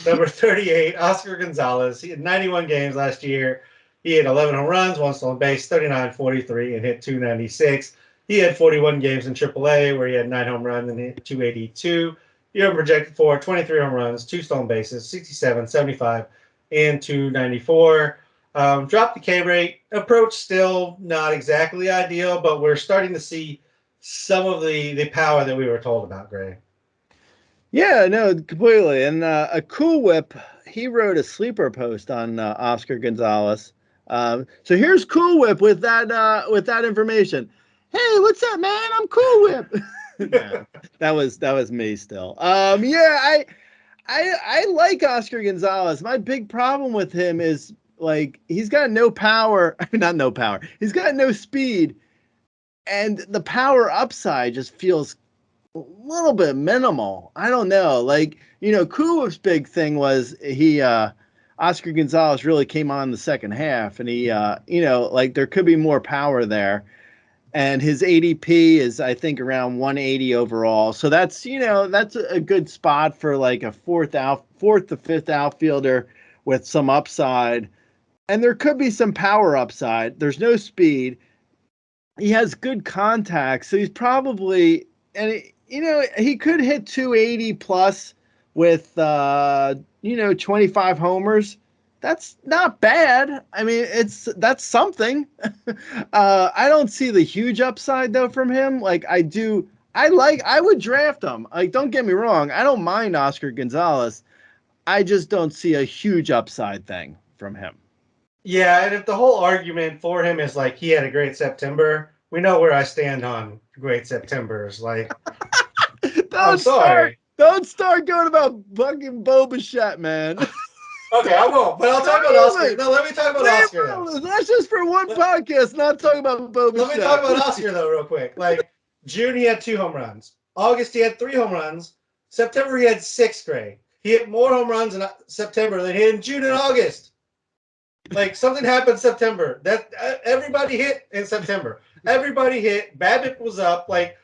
number 38, Oscar Gonzalez. He had 91 games last year. He had 11 home runs, one stolen base, 39, 43, and hit 296. He had 41 games in AAA where he had 9 home runs and hit 282. He was projected for 23 home runs, 2 stolen bases, 67, 75, and 294. Drop the K rate. Approach still not exactly ideal, but we're starting to see some of the power that we were told about, Gray. Yeah, no, completely. And a Cool Whip, he wrote a sleeper post on Oscar Gonzalez. So here's Cool Whip with that information. Hey, what's up, man? I'm Cool Whip. Nah, that was me still. Yeah, I like Oscar Gonzalez. My big problem with him is like he's got no power. Not no power. He's got no speed, and the power upside just feels a little bit minimal. I don't know. Like, Kulov's big thing was Oscar Gonzalez really came on the second half, and he like there could be more power there. And his ADP is, I think, around 180 overall. So that's a good spot for like a fourth to fifth outfielder with some upside. And there could be some power upside. There's no speed. He has good contact, so he's probably, and he could hit 280 plus with 25 homers. That's not bad. I mean, that's something. I don't see the huge upside though from him. Like I would draft him. Like, don't get me wrong, I don't mind Oscar Gonzalez. I just don't see a huge upside thing from him. Yeah, and if the whole argument for him is like he had a great September, we know where I stand on great Septembers. Like, I'm Don't start. sorry. Don't start going about fucking Bo Bichette, man. Okay, I won't. But I'll talk about Oscar. No, let me talk about Oscar though. That's just for one podcast, not talking about Bo Let me talk Bichette. about Oscar though, real quick. Like June, he had 2 home runs. August, he had 3 home runs. September, he had 6. Gray. He hit more home runs in September than he hit in June and August. Like something happened in September. That everybody hit in September. Everybody hit. BABIP was up. Like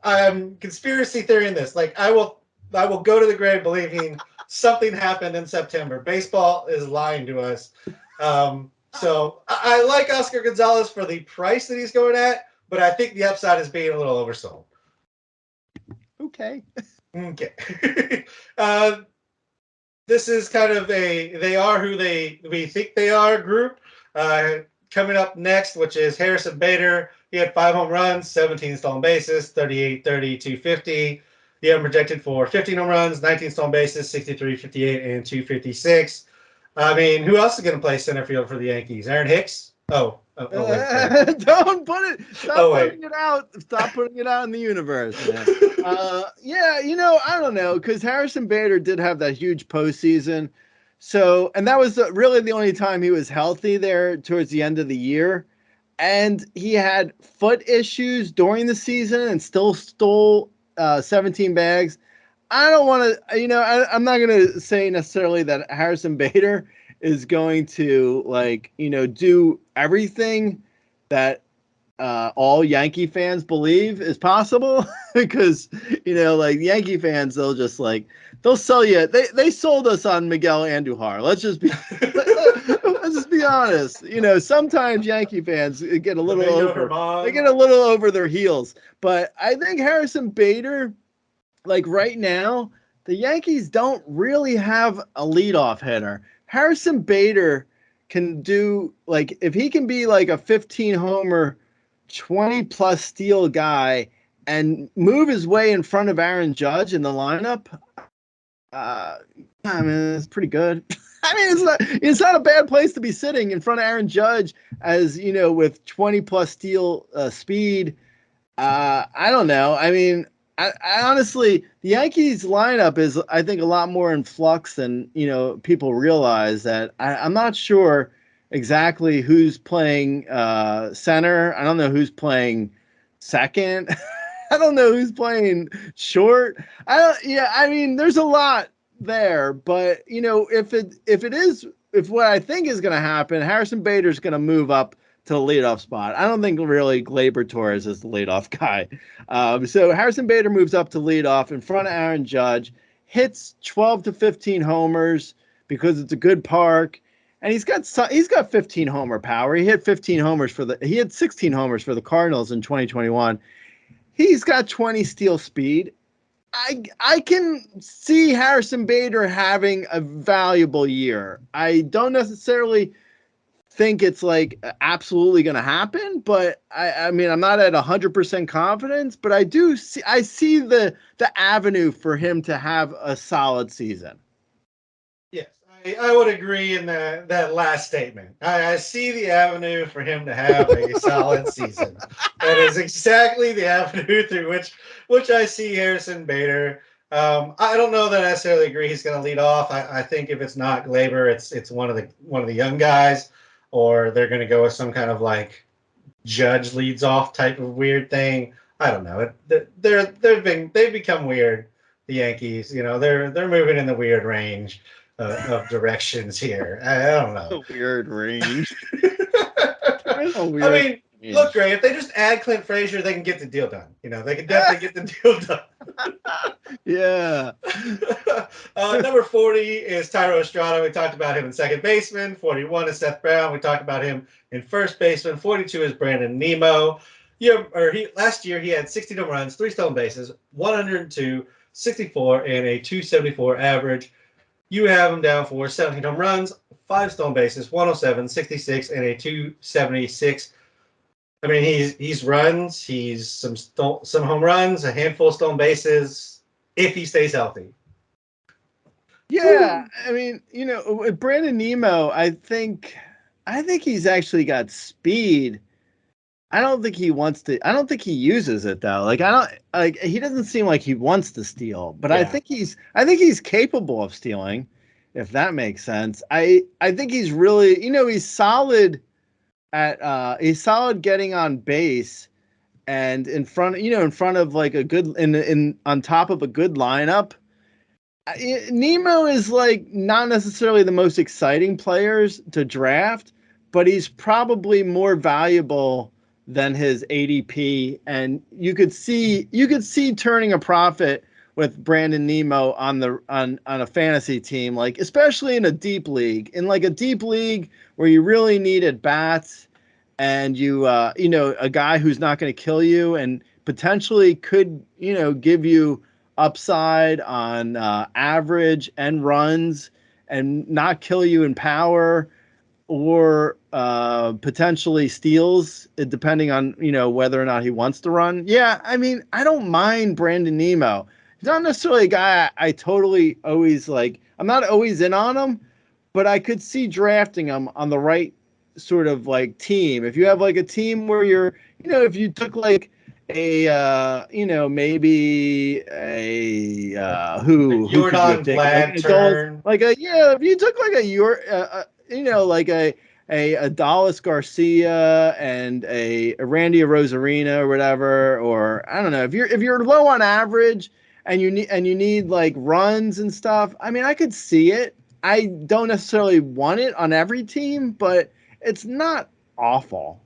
I'm conspiracy theory in this. Like I will go to the grave believing something happened in September. Baseball is lying to us. So I like Oscar Gonzalez for the price that he's going at, but I think the upside is being a little oversold. Okay. Okay. This is kind of they are who we think they are group. Coming up next, which is Harrison Bader. He had 5 home runs, 17 stolen bases, 38, 30, 250. He had projected for 15 home runs, 19 stolen bases, 63, 58, and 256. I mean, who else is going to play center field for the Yankees? Aaron Hicks? Wait. Don't put it. Stop Wait. putting it out. Stop putting it out in the universe, man. Yeah, I don't know, because Harrison Bader did have that huge postseason. So, and that was really the only time he was healthy there towards the end of the year. And he had foot issues during the season and still stole 17 bags. I don't want to, I'm not going to say necessarily that Harrison Bader is going to do everything that all Yankee fans believe is possible because, like Yankee fans, they'll sell you. They sold us on Miguel Andujar. Let's just be honest. Sometimes Yankee fans get a little over their heels, but I think Harrison Bader, like right now, the Yankees don't really have a leadoff hitter. Harrison Bader can do, like, if he can be like a 15 homer, 20 plus steal guy and move his way in front of Aaron Judge in the lineup, I mean, it's pretty good. I mean, it's not a bad place to be sitting in front of Aaron Judge as, with 20 plus steal speed. I don't know. I mean, I honestly, the Yankees lineup is, I think, a lot more in flux than, people realize. That I'm not sure exactly who's playing center. I don't know who's playing second. I don't know who's playing short. I mean, there's a lot there, but if what I think is going to happen, Harrison Bader's going to move up to the leadoff spot. I don't think really Gleyber Torres is the leadoff guy. So Harrison Bader moves up to leadoff in front of Aaron Judge, hits 12 to 15 homers because it's a good park, and he's got 15 homer power. He had 16 homers for the Cardinals in 2021. He's got 20 steal speed. I can see Harrison Bader having a valuable year. I don't necessarily think it's like absolutely going to happen, but I mean, I'm not at 100% confidence, but I see the avenue for him to have a solid season. Yes, I would agree in that last statement. I see the avenue for him to have a solid season. That is exactly the avenue through which I see Harrison Bader. I don't know that I necessarily agree he's going to lead off. I think if it's not Glaber, it's one of the young guys, or they're going to go with some kind of like Judge leads off type of weird thing. I don't know. They've become weird. The Yankees, they're moving in the weird range of directions here. I don't know. A weird range. There's a I weird mean, look, range. Gray, if they just add Clint Frazier, they can get the deal done. They can definitely get the deal done. Yeah. Number 40 is Tyro Estrada. We talked about him in second baseman. 41 is Seth Brown. We talked about him in first baseman. 42 is Brandon Nemo. Last year he had 60 home runs, 3 stolen bases, 102, 64, and a 274 average. You have him down for 17 home runs, 5 stolen bases, 107, 66, and a 276. I mean, he's runs, he's some home runs, a handful of stolen bases, if he stays healthy. Yeah, I mean, with Brandon Nemo, I think he's actually got speed. I don't think he wants to. I don't think he uses it though. Like I don't like. He doesn't seem like he wants to steal, but Yeah. I think he's capable of stealing, if that makes sense. I think he's really. He's solid at. He's solid getting on base, and in front. In front of like a good in on top of a good lineup. Nemo is like not necessarily the most exciting players to draft, but he's probably more valuable than his ADP, and you could see turning a profit with Brandon Nemo on a fantasy team, like especially in a deep league, where you really need at bats, and a guy who's not going to kill you and potentially could give you upside on average and runs and not kill you in power or potentially steals, depending on whether or not he wants to run. Yeah, I mean, I don't mind Brandon Nemo. He's not necessarily a guy I totally always like. I'm not always in on him, but I could see drafting him on the right sort of like team. If you have like a team where you're, if you took like a maybe a who could you have Jordan taken like Vlad an adult turn. like a if you took like like a Adalis Garcia and a Randy Rosarina or whatever, or I don't know, if you're low on average and you need like runs and stuff. I mean, I could see it. I don't necessarily want it on every team, but it's not awful.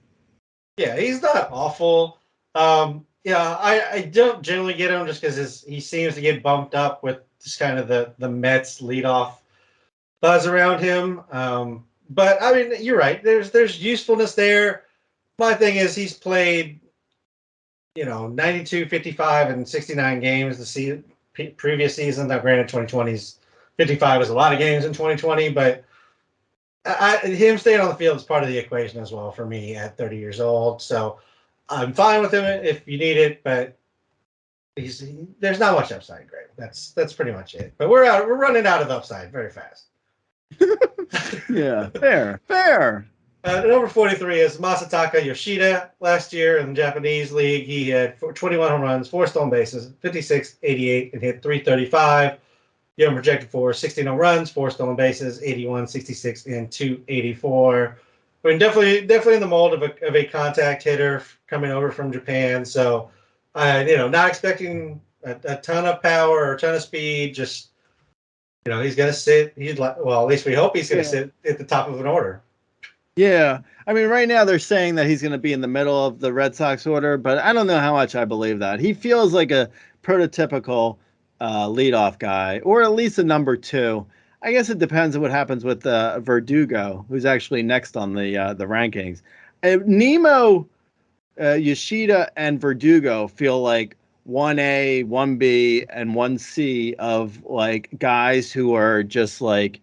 Yeah, he's not awful. Yeah, I don't generally get him just because he seems to get bumped up with just kind of the Mets leadoff buzz around him. But I mean, you're right. There's usefulness there. My thing is he's played, 92, 55, and 69 games previous season. Now, granted, 2020's 55 was a lot of games in 2020, but him staying on the field is part of the equation as well for me at 30 years old. So I'm fine with him if you need it, but there's not much upside, Greg. That's pretty much it. But we're running out of upside very fast. Yeah, fair. Number 43 is Masataka Yoshida. Last year in the Japanese league, he had 21 home runs, 4 stolen bases, 56, 88, and hit 335. You have him projected for 16 home runs, 4 stolen bases, 81, 66, and 284. I mean, definitely in the mold of a contact hitter coming over from Japan. So, not expecting a ton of power or a ton of speed. Just, he's going to sit. At least we hope he's going to sit at the top of an order. Yeah. I mean, right now they're saying that he's going to be in the middle of the Red Sox order, but I don't know how much I believe that. He feels like a prototypical leadoff guy, or at least a number 2. I guess it depends on what happens with Verdugo, who's actually next on the rankings. Nemo, Yoshida, and Verdugo feel like 1A, 1B, and 1C of like guys who are just like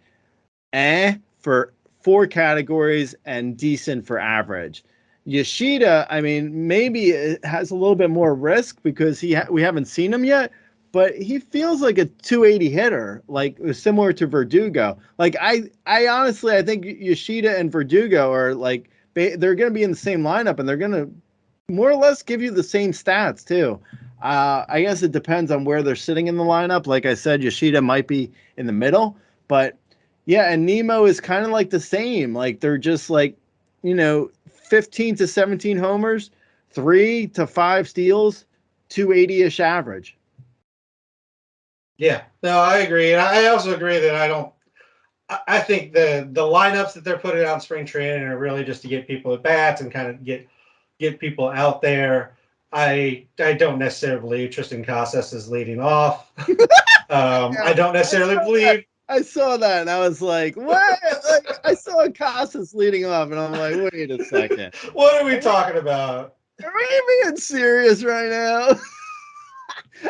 for 4 categories and decent for average. Yoshida, I mean, maybe it has a little bit more risk because we haven't seen him yet, but he feels like a 280 hitter, like similar to Verdugo. Like I honestly, I think Yoshida and Verdugo are like they're going to be in the same lineup, and they're going to more or less give you the same stats too. I guess it depends on where they're sitting in the lineup. Like I said, Yoshida might be in the middle, but yeah, and Nemo is kind of like the same. Like they're just like, 15 to 17 homers, 3 to 5 steals, 280-ish average. Yeah, no, I agree. And I also agree that I think the lineups that they're putting out in spring training are really just to get people at bats and kind of get people out there. I don't necessarily believe Tristan Casas is leading off. I don't necessarily believe. I saw that and I was like, what? Like, I saw Casas leading off and I'm like, wait a second. What are we talking about? Are we being serious right now?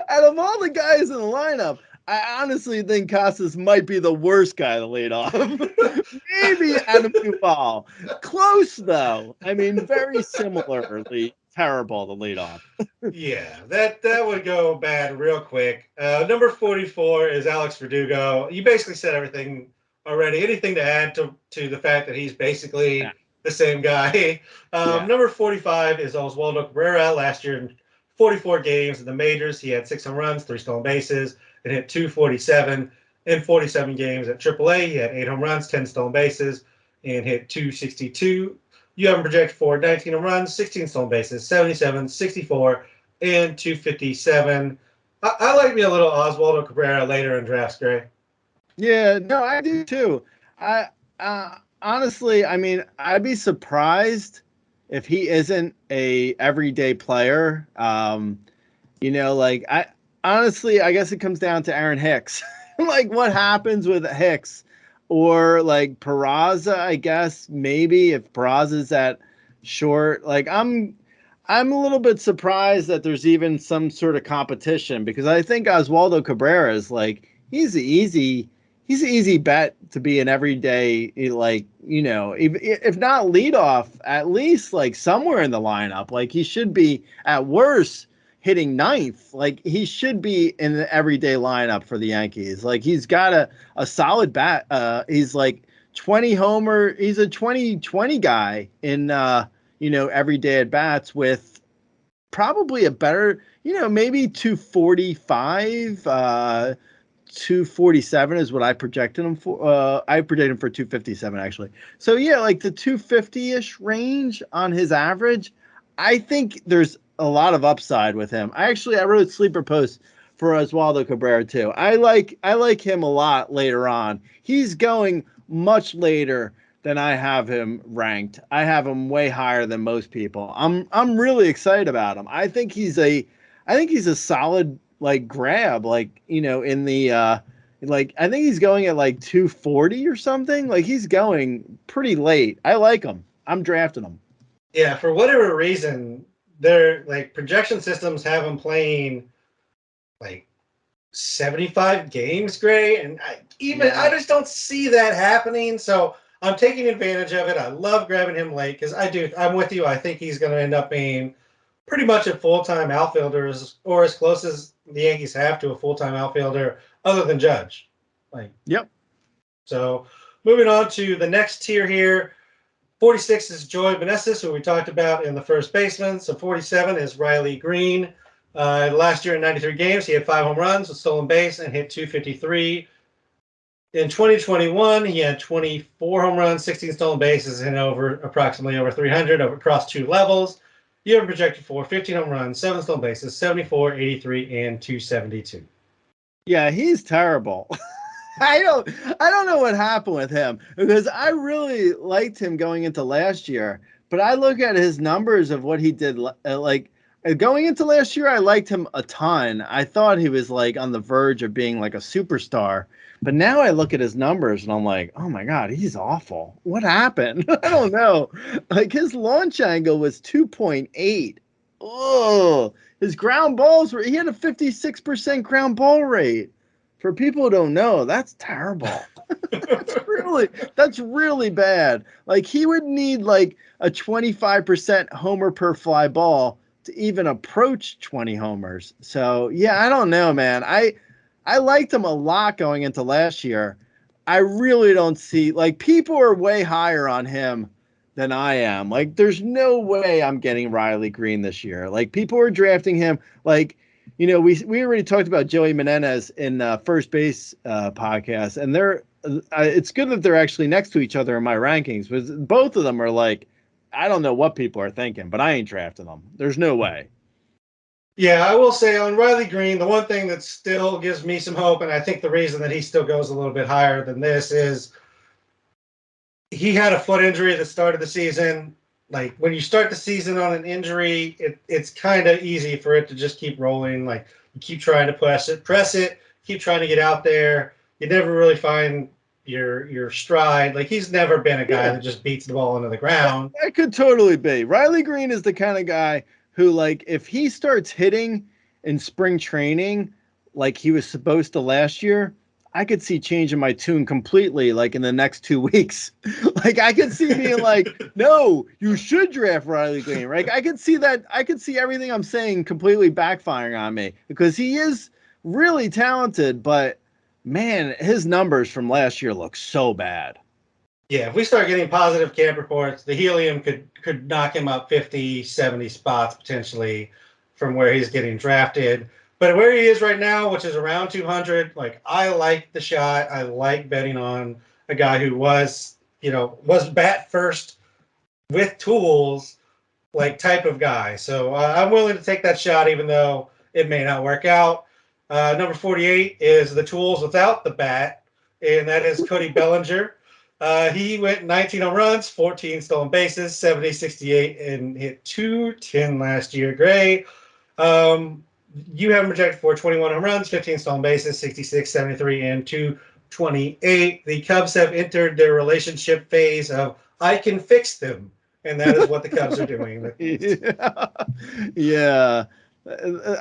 Out of all the guys in the lineup, I honestly think Casas might be the worst guy to lead off. Maybe Adam Duvall. Close, though. I mean, very similarly terrible to lead off. Yeah, that would go bad real quick. Number 44 is Alex Verdugo. You basically said everything already. Anything to add to the fact that he's basically the same guy? Number 45 is Oswaldo Cabrera. Last year in 44 games in the majors, he had 6 home runs, 3 stolen bases, and hit 247. In 47 games at AAA, he had 8 home runs, 10 stolen bases, and hit 262. You have him projected for 19 home runs, 16 stolen bases, 77, 64, and 257. I like me a little Oswaldo Cabrera later in drafts, Gray. Yeah, no, I do too. I honestly, I mean, I'd be surprised if he isn't a everyday player. Like I honestly, I guess it comes down to Aaron Hicks. Like what happens with Hicks or like Peraza, I guess maybe if Peraza's at short, like I'm a little bit surprised that there's even some sort of competition because I think Oswaldo Cabrera is like he's an easy bet to be an everyday, like, if not leadoff, at least like somewhere in the lineup. Like he should be at worst hitting ninth. Like he should be in the everyday lineup for the Yankees. Like he's got a solid bat. He's like 20 homer. He's a 20-20 guy in, everyday at bats with probably a better, maybe 245, 247 is what I projected him for. I projected him for 257 actually. So yeah, like the 250-ish range on his average. I think there's a lot of upside with him. I wrote sleeper posts for Oswaldo Cabrera too. I like him a lot later on. He's going much later than I have him ranked. I have him way higher than most people. I'm really excited about him. I think he's a solid like grab, like, in the like I think he's going at like 240 or something. Like he's going pretty late. I like him. I'm drafting him. Yeah, for whatever reason, their like projection systems have him playing like 75 games, Gray, and I just don't see that happening. So I'm taking advantage of it. I love grabbing him late because I'm with you. I think he's going to end up being pretty much a full-time outfielder, or as close as the Yankees have to a full-time outfielder, other than Judge. Yep. So moving on to the next tier here. 46 is Joey Meneses, who we talked about in the first baseman. So 47 is Riley Green. Last year in 93 games, he had 5 home runs, a stolen base, and hit 253. In 2021, he had 24 home runs, 16 stolen bases, and approximately over 300 across 2 levels. You have projected for 15 home runs, 7 stolen bases, 74, 83, and 272. Yeah, he's terrible. I don't know what happened with him because I really liked him going into last year, but I look at his numbers of what he did going into last year. I liked him a ton. I thought he was like on the verge of being like a superstar, but now I look at his numbers and I'm like, oh my God, he's awful. What happened? I don't know. Like his launch angle was 2.8. Oh, his ground balls he had a 56% ground ball rate. for people who don't know, that's terrible. That's really bad. Like he would need like a 25% homer per fly ball to even approach 20 homers. So yeah, I don't know, man. I liked him a lot going into last year. I really don't see like people are way higher on him than I am. Like there's no way I'm getting Riley Green this year. Like people are drafting him like we already talked about Joey Menendez in first base podcast, and they're it's good that they're actually next to each other in my rankings, because both of them are like, I don't know what people are thinking, but I ain't drafting them. There's no way. Yeah, I will say on Riley Green, the one thing that still gives me some hope, and I think the reason that he still goes a little bit higher than this is he had a foot injury at the start of the season. Like when you start the season on an injury, it's kind of easy for it to just keep rolling. Like you keep trying to press it, keep trying to get out there. You never really find your stride. Like he's never been a guy that just beats the ball into the ground. That could totally be. Riley Green is the kind of guy who, like, if he starts hitting in spring training like he was supposed to last year, I could see changing my tune completely, like in the next 2 weeks. Like I could see being like, no, you should draft Riley Green. Right? I could see that. I could see everything I'm saying completely backfiring on me, because he is really talented, but man, his numbers from last year look so bad. Yeah, if we start getting positive camp reports, the helium could knock him up 50, 70 spots potentially from where he's getting drafted. But where he is right now, which is around 200, like I like the shot. I like betting on a guy who was bat first with tools, like type of guy. So I'm willing to take that shot, even though it may not work out. Number 48 is the tools without the bat, and that is Cody Bellinger. He went 19 home runs, 14 stolen bases, 70, 68, and hit 210 last year. Gray, you have him projected for 21 home runs, 15 stolen bases, 66, 73, and 228. The Cubs have entered their relationship phase of I can fix them, and that is what the Cubs are doing. Yeah.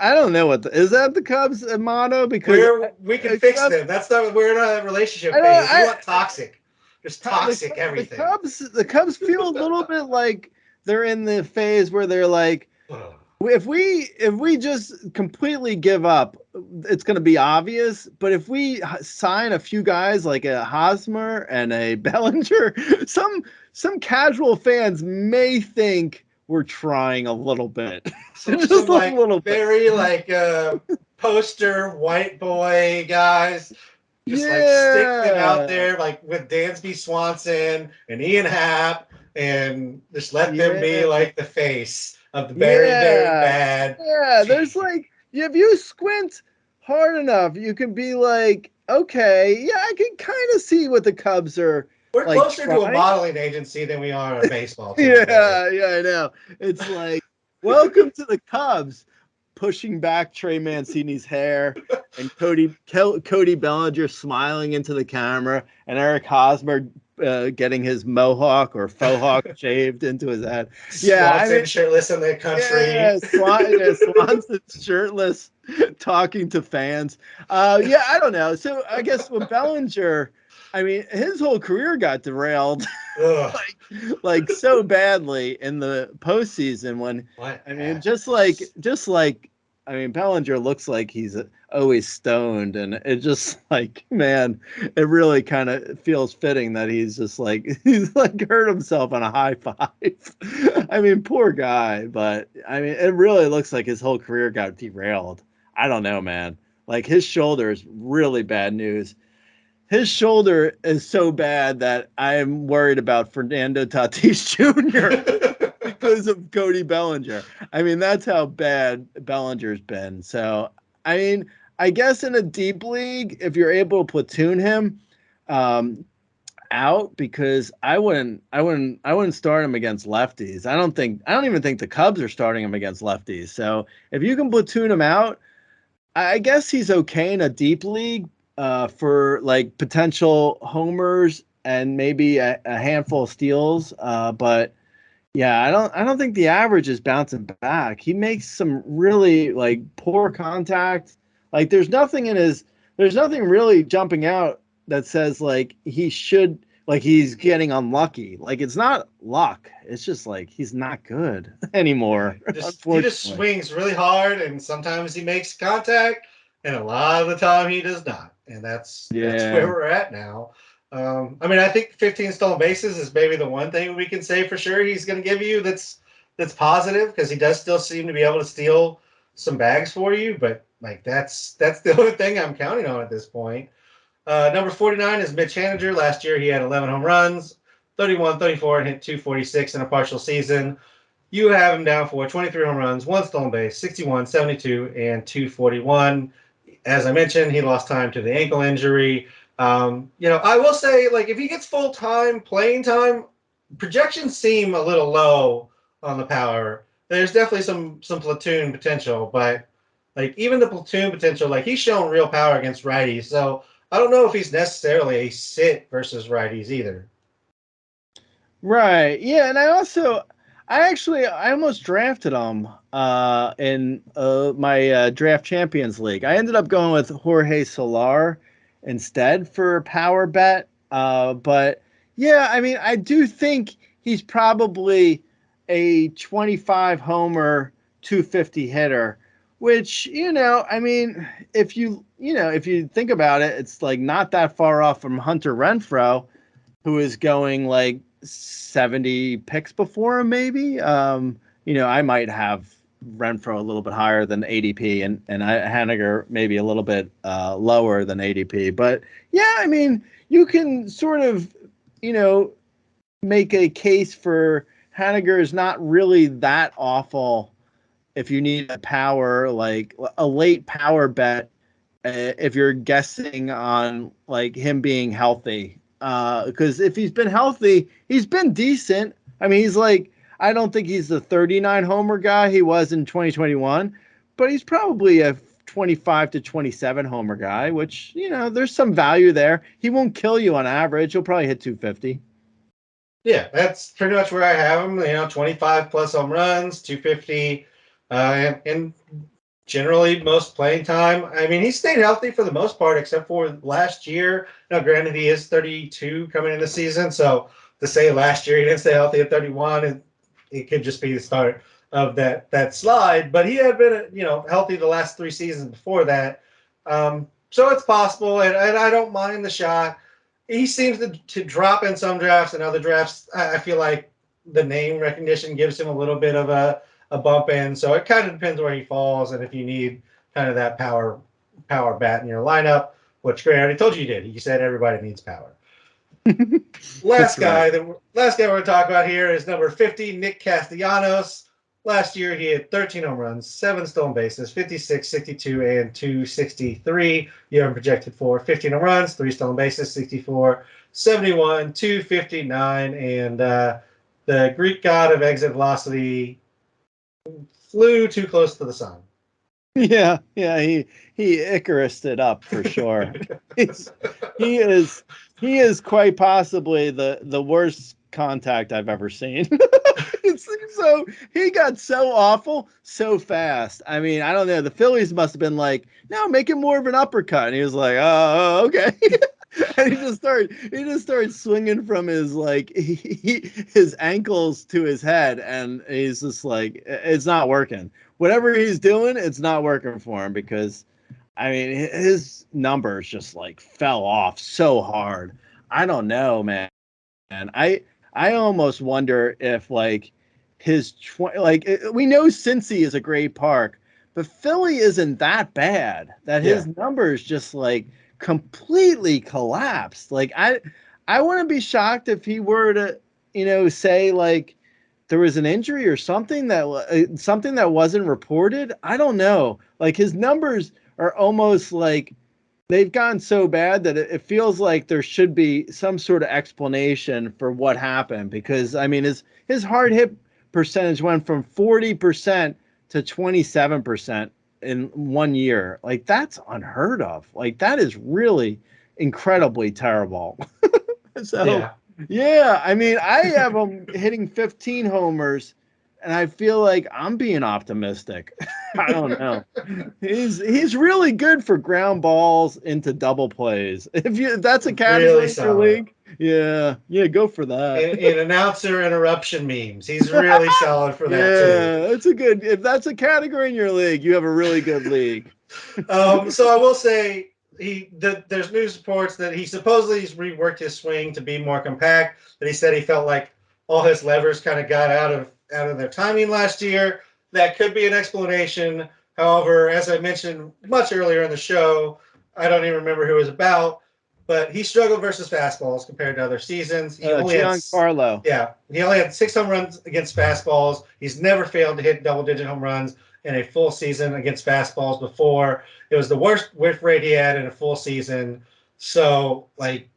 I don't know is that the Cubs motto? Because we can fix them. That's not we're in a relationship phase. We want toxic. Just toxic everything. The Cubs feel a little bit like they're in the phase where they're like, if we just completely give up, it's going to be obvious. But if we sign a few guys like a Hosmer and a Bellinger, some casual fans may think we're trying a little bit. Just some like little very like poster white boy guys. Just like stick them out there, like with Dansby Swanson and Ian Happ, and just let them be like the face of the very, very bad. Yeah, there's like, if you squint hard enough, you can be like, okay, yeah, I can kind of see what the Cubs are. We're like closer to a modeling agency than we are a baseball team. Yeah, I know. It's like, welcome to the Cubs. Pushing back Trey Mancini's hair, and Cody Bellinger smiling into the camera, and Eric Hosmer getting his mohawk or faux hawk shaved into his head. Yeah, Swanson shirtless in the country. Yeah, Swanson shirtless, talking to fans. Yeah, I don't know. So I guess with Bellinger, I mean, his whole career got derailed like so badly in the postseason I mean, Bellinger looks like he's always stoned, and it just like, man, it really kind of feels fitting that he's like hurt himself on a high five. I mean, poor guy, but I mean, it really looks like his whole career got derailed. I don't know, man. Like his shoulder is really bad news. His shoulder is so bad that I'm worried about Fernando Tatis Jr. because of Cody Bellinger. I mean, that's how bad Bellinger's been. So, I mean, I guess in a deep league, if you're able to platoon him out, because I wouldn't start him against lefties. I don't even think the Cubs are starting him against lefties. So, if you can platoon him out, I guess he's okay in a deep league. For like potential homers and maybe a handful of steals, but yeah, I don't think the average is bouncing back. He makes some really like poor contact. Like there's nothing in his there's nothing really jumping out that says like he should, like he's getting unlucky. Like it's not luck. It's just like he's not good Yeah, anymore, he just unfortunately. swings really hard, and sometimes he makes contact, and a lot of the time he does not, and that's where Yeah. we're at now. I mean, I think 15 stolen bases is maybe the one thing we can say for sure he's going to give you that's positive, because he does still seem to be able to steal some bags for you, but like that's the only thing I'm counting on at this point. Number 49 is Mitch Haniger. Last year he had 11 home runs, 31, 34, and hit 246 in a partial season. You have him down for 23 home runs, one stolen base, 61, 72, and 241. As I mentioned, he lost time to the ankle injury. I will say, like, if he gets full time playing time, projections seem a little low on the power. There's definitely some platoon potential, but like even the platoon potential, like he's shown real power against righties. So I don't know if he's necessarily a sit versus righties either. Right. Yeah, and I almost drafted him in my draft champions league. I ended up going with Jorge Solar instead for a power bet. But yeah, I mean, I do think he's probably a 25 homer, 250 hitter, which, I mean, if you think about it, it's like not that far off from Hunter Renfroe, who is going like 70 picks before him, maybe. I might have Renfro a little bit higher than ADP, and Haniger maybe a little bit lower than ADP. But yeah, I mean, you can sort of, you know, make a case for Haniger is not really that awful if you need a power, like a late power bet, if you're guessing on like him being healthy. Because if he's been healthy, he's been decent. I mean, he's like, I don't think he's the 39 homer guy he was in 2021, but he's probably a 25 to 27 homer guy, which, there's some value there. He won't kill you on average. He'll probably hit 250. Yeah, that's pretty much where I have him. 25 plus home runs, 250, and generally most playing time. I mean, he stayed healthy for the most part, except for last year. Now, granted, he is 32 coming into the season, so to say last year he didn't stay healthy at 31, it could just be the start of that slide. But he had been, healthy the last 3 seasons before that. So it's possible, and I don't mind the shot. He seems to drop in some drafts, and other drafts, I feel like the name recognition gives him a little bit of a bump in. So it kind of depends where he falls, and if you need kind of that power bat in your lineup, which Gray already told you did. He said everybody needs power. That's right. Last guy we're going to talk about here is number 50, Nick Castellanos. Last year, he had 13 home runs, 7 stolen bases, 56, 62, and 263. You have him projected for 15 home runs, 3 stolen bases, 64, 71, 259, and the Greek god of exit velocity flew too close to the sun. Yeah, he Icarused it up for sure. He's, he is he is quite possibly the worst contact I've ever seen. So he got so awful so fast. I mean, I don't know. The Phillies must have been like, no, make it more of an uppercut. And he was like, oh, okay. And he just started swinging from his like his ankles to his head, and he's just like, it's not working. Whatever he's doing, it's not working for him, because I mean his numbers just like fell off so hard. I don't know, man. And I almost wonder if like we know Cincy is a great park, but Philly isn't that bad that Yeah. his numbers just like completely collapsed. Like I wouldn't be shocked if he were to, say like there was an injury or something that wasn't reported. I don't know. Like his numbers are almost like they've gone so bad that it feels like there should be some sort of explanation for what happened, because I mean his hard hit percentage went from 40% to 27% in 1 year. Like that's unheard of. Like that is really incredibly terrible. So Yeah. yeah, I mean I have him hitting 15 homers and I feel like I'm being optimistic. I don't know. He's really good for ground balls into double plays. If that's a category Really in your solid. league, yeah, go for that. In announcer interruption memes, he's really solid for that too. Yeah, that's a good. If that's a category in your league, you have a really good league. So I will say there's news reports that he supposedly he's reworked his swing to be more compact. That he said he felt like all his levers kind of got out of their timing last year. That could be an explanation. However, as I mentioned much earlier in the show, I don't even remember who it was about, but he struggled versus fastballs compared to other seasons. Giancarlo. He only had 6 home runs against fastballs. He's never failed to hit double-digit home runs in a full season against fastballs before. It was the worst whiff rate he had in a full season. So, like,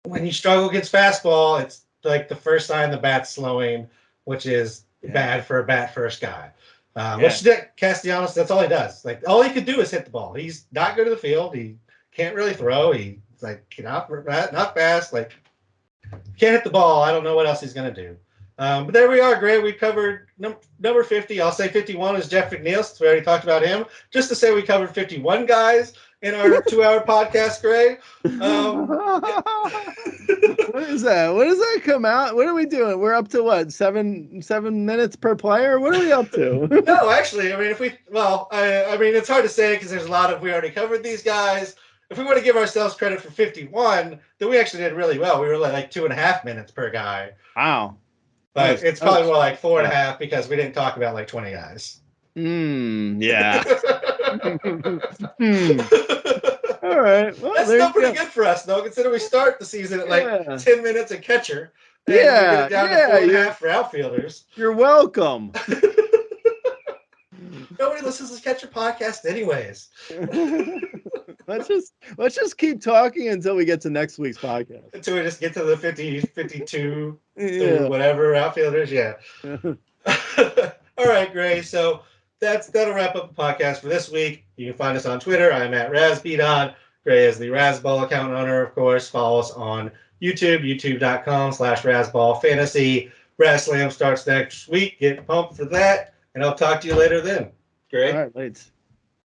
when you struggle against fastball, it's like the first sign the bat's slowing, which is bad for a bat first guy. Which Castellanos, that's all he does. Like, all he could do is hit the ball. He's not good to the field. He can't really throw. He's like not fast. Like, can't hit the ball. I don't know what else he's going to do. But there we are, Gray. We covered number 50. I'll say 51 is Jeff McNeil, since we already talked about him. Just to say we covered 51 guys in our 2-hour podcast, Gray. What is that? What does that come out? What are we doing? We're up to what? Seven minutes per player? What are we up to? No, actually, I mean, I mean, it's hard to say because there's a lot of, we already covered these guys. If we want to give ourselves credit for 51, then we actually did really well. We were like 2.5 minutes per guy. Wow. But it's probably more like 4.5 because we didn't talk about like 20 guys. Yeah. All right. Well, that's still pretty good for us, though, considering we start the season at like 10 minutes a catcher. And we get it down to 4.5 for outfielders. You're welcome. Nobody listens to Catcher podcast anyways. Let's just keep talking until we get to next week's podcast. Until we just get to the 50, 52, whatever outfielders. Yeah. All right, Gray. So that'll wrap up the podcast for this week. You can find us on Twitter. I'm at RazBeaton. Gray is the Razball account owner, of course. Follow us on YouTube, youtube.com/RazballFantasy. RazSlam starts next week. Get pumped for that. And I'll talk to you later then. Great. All right, late.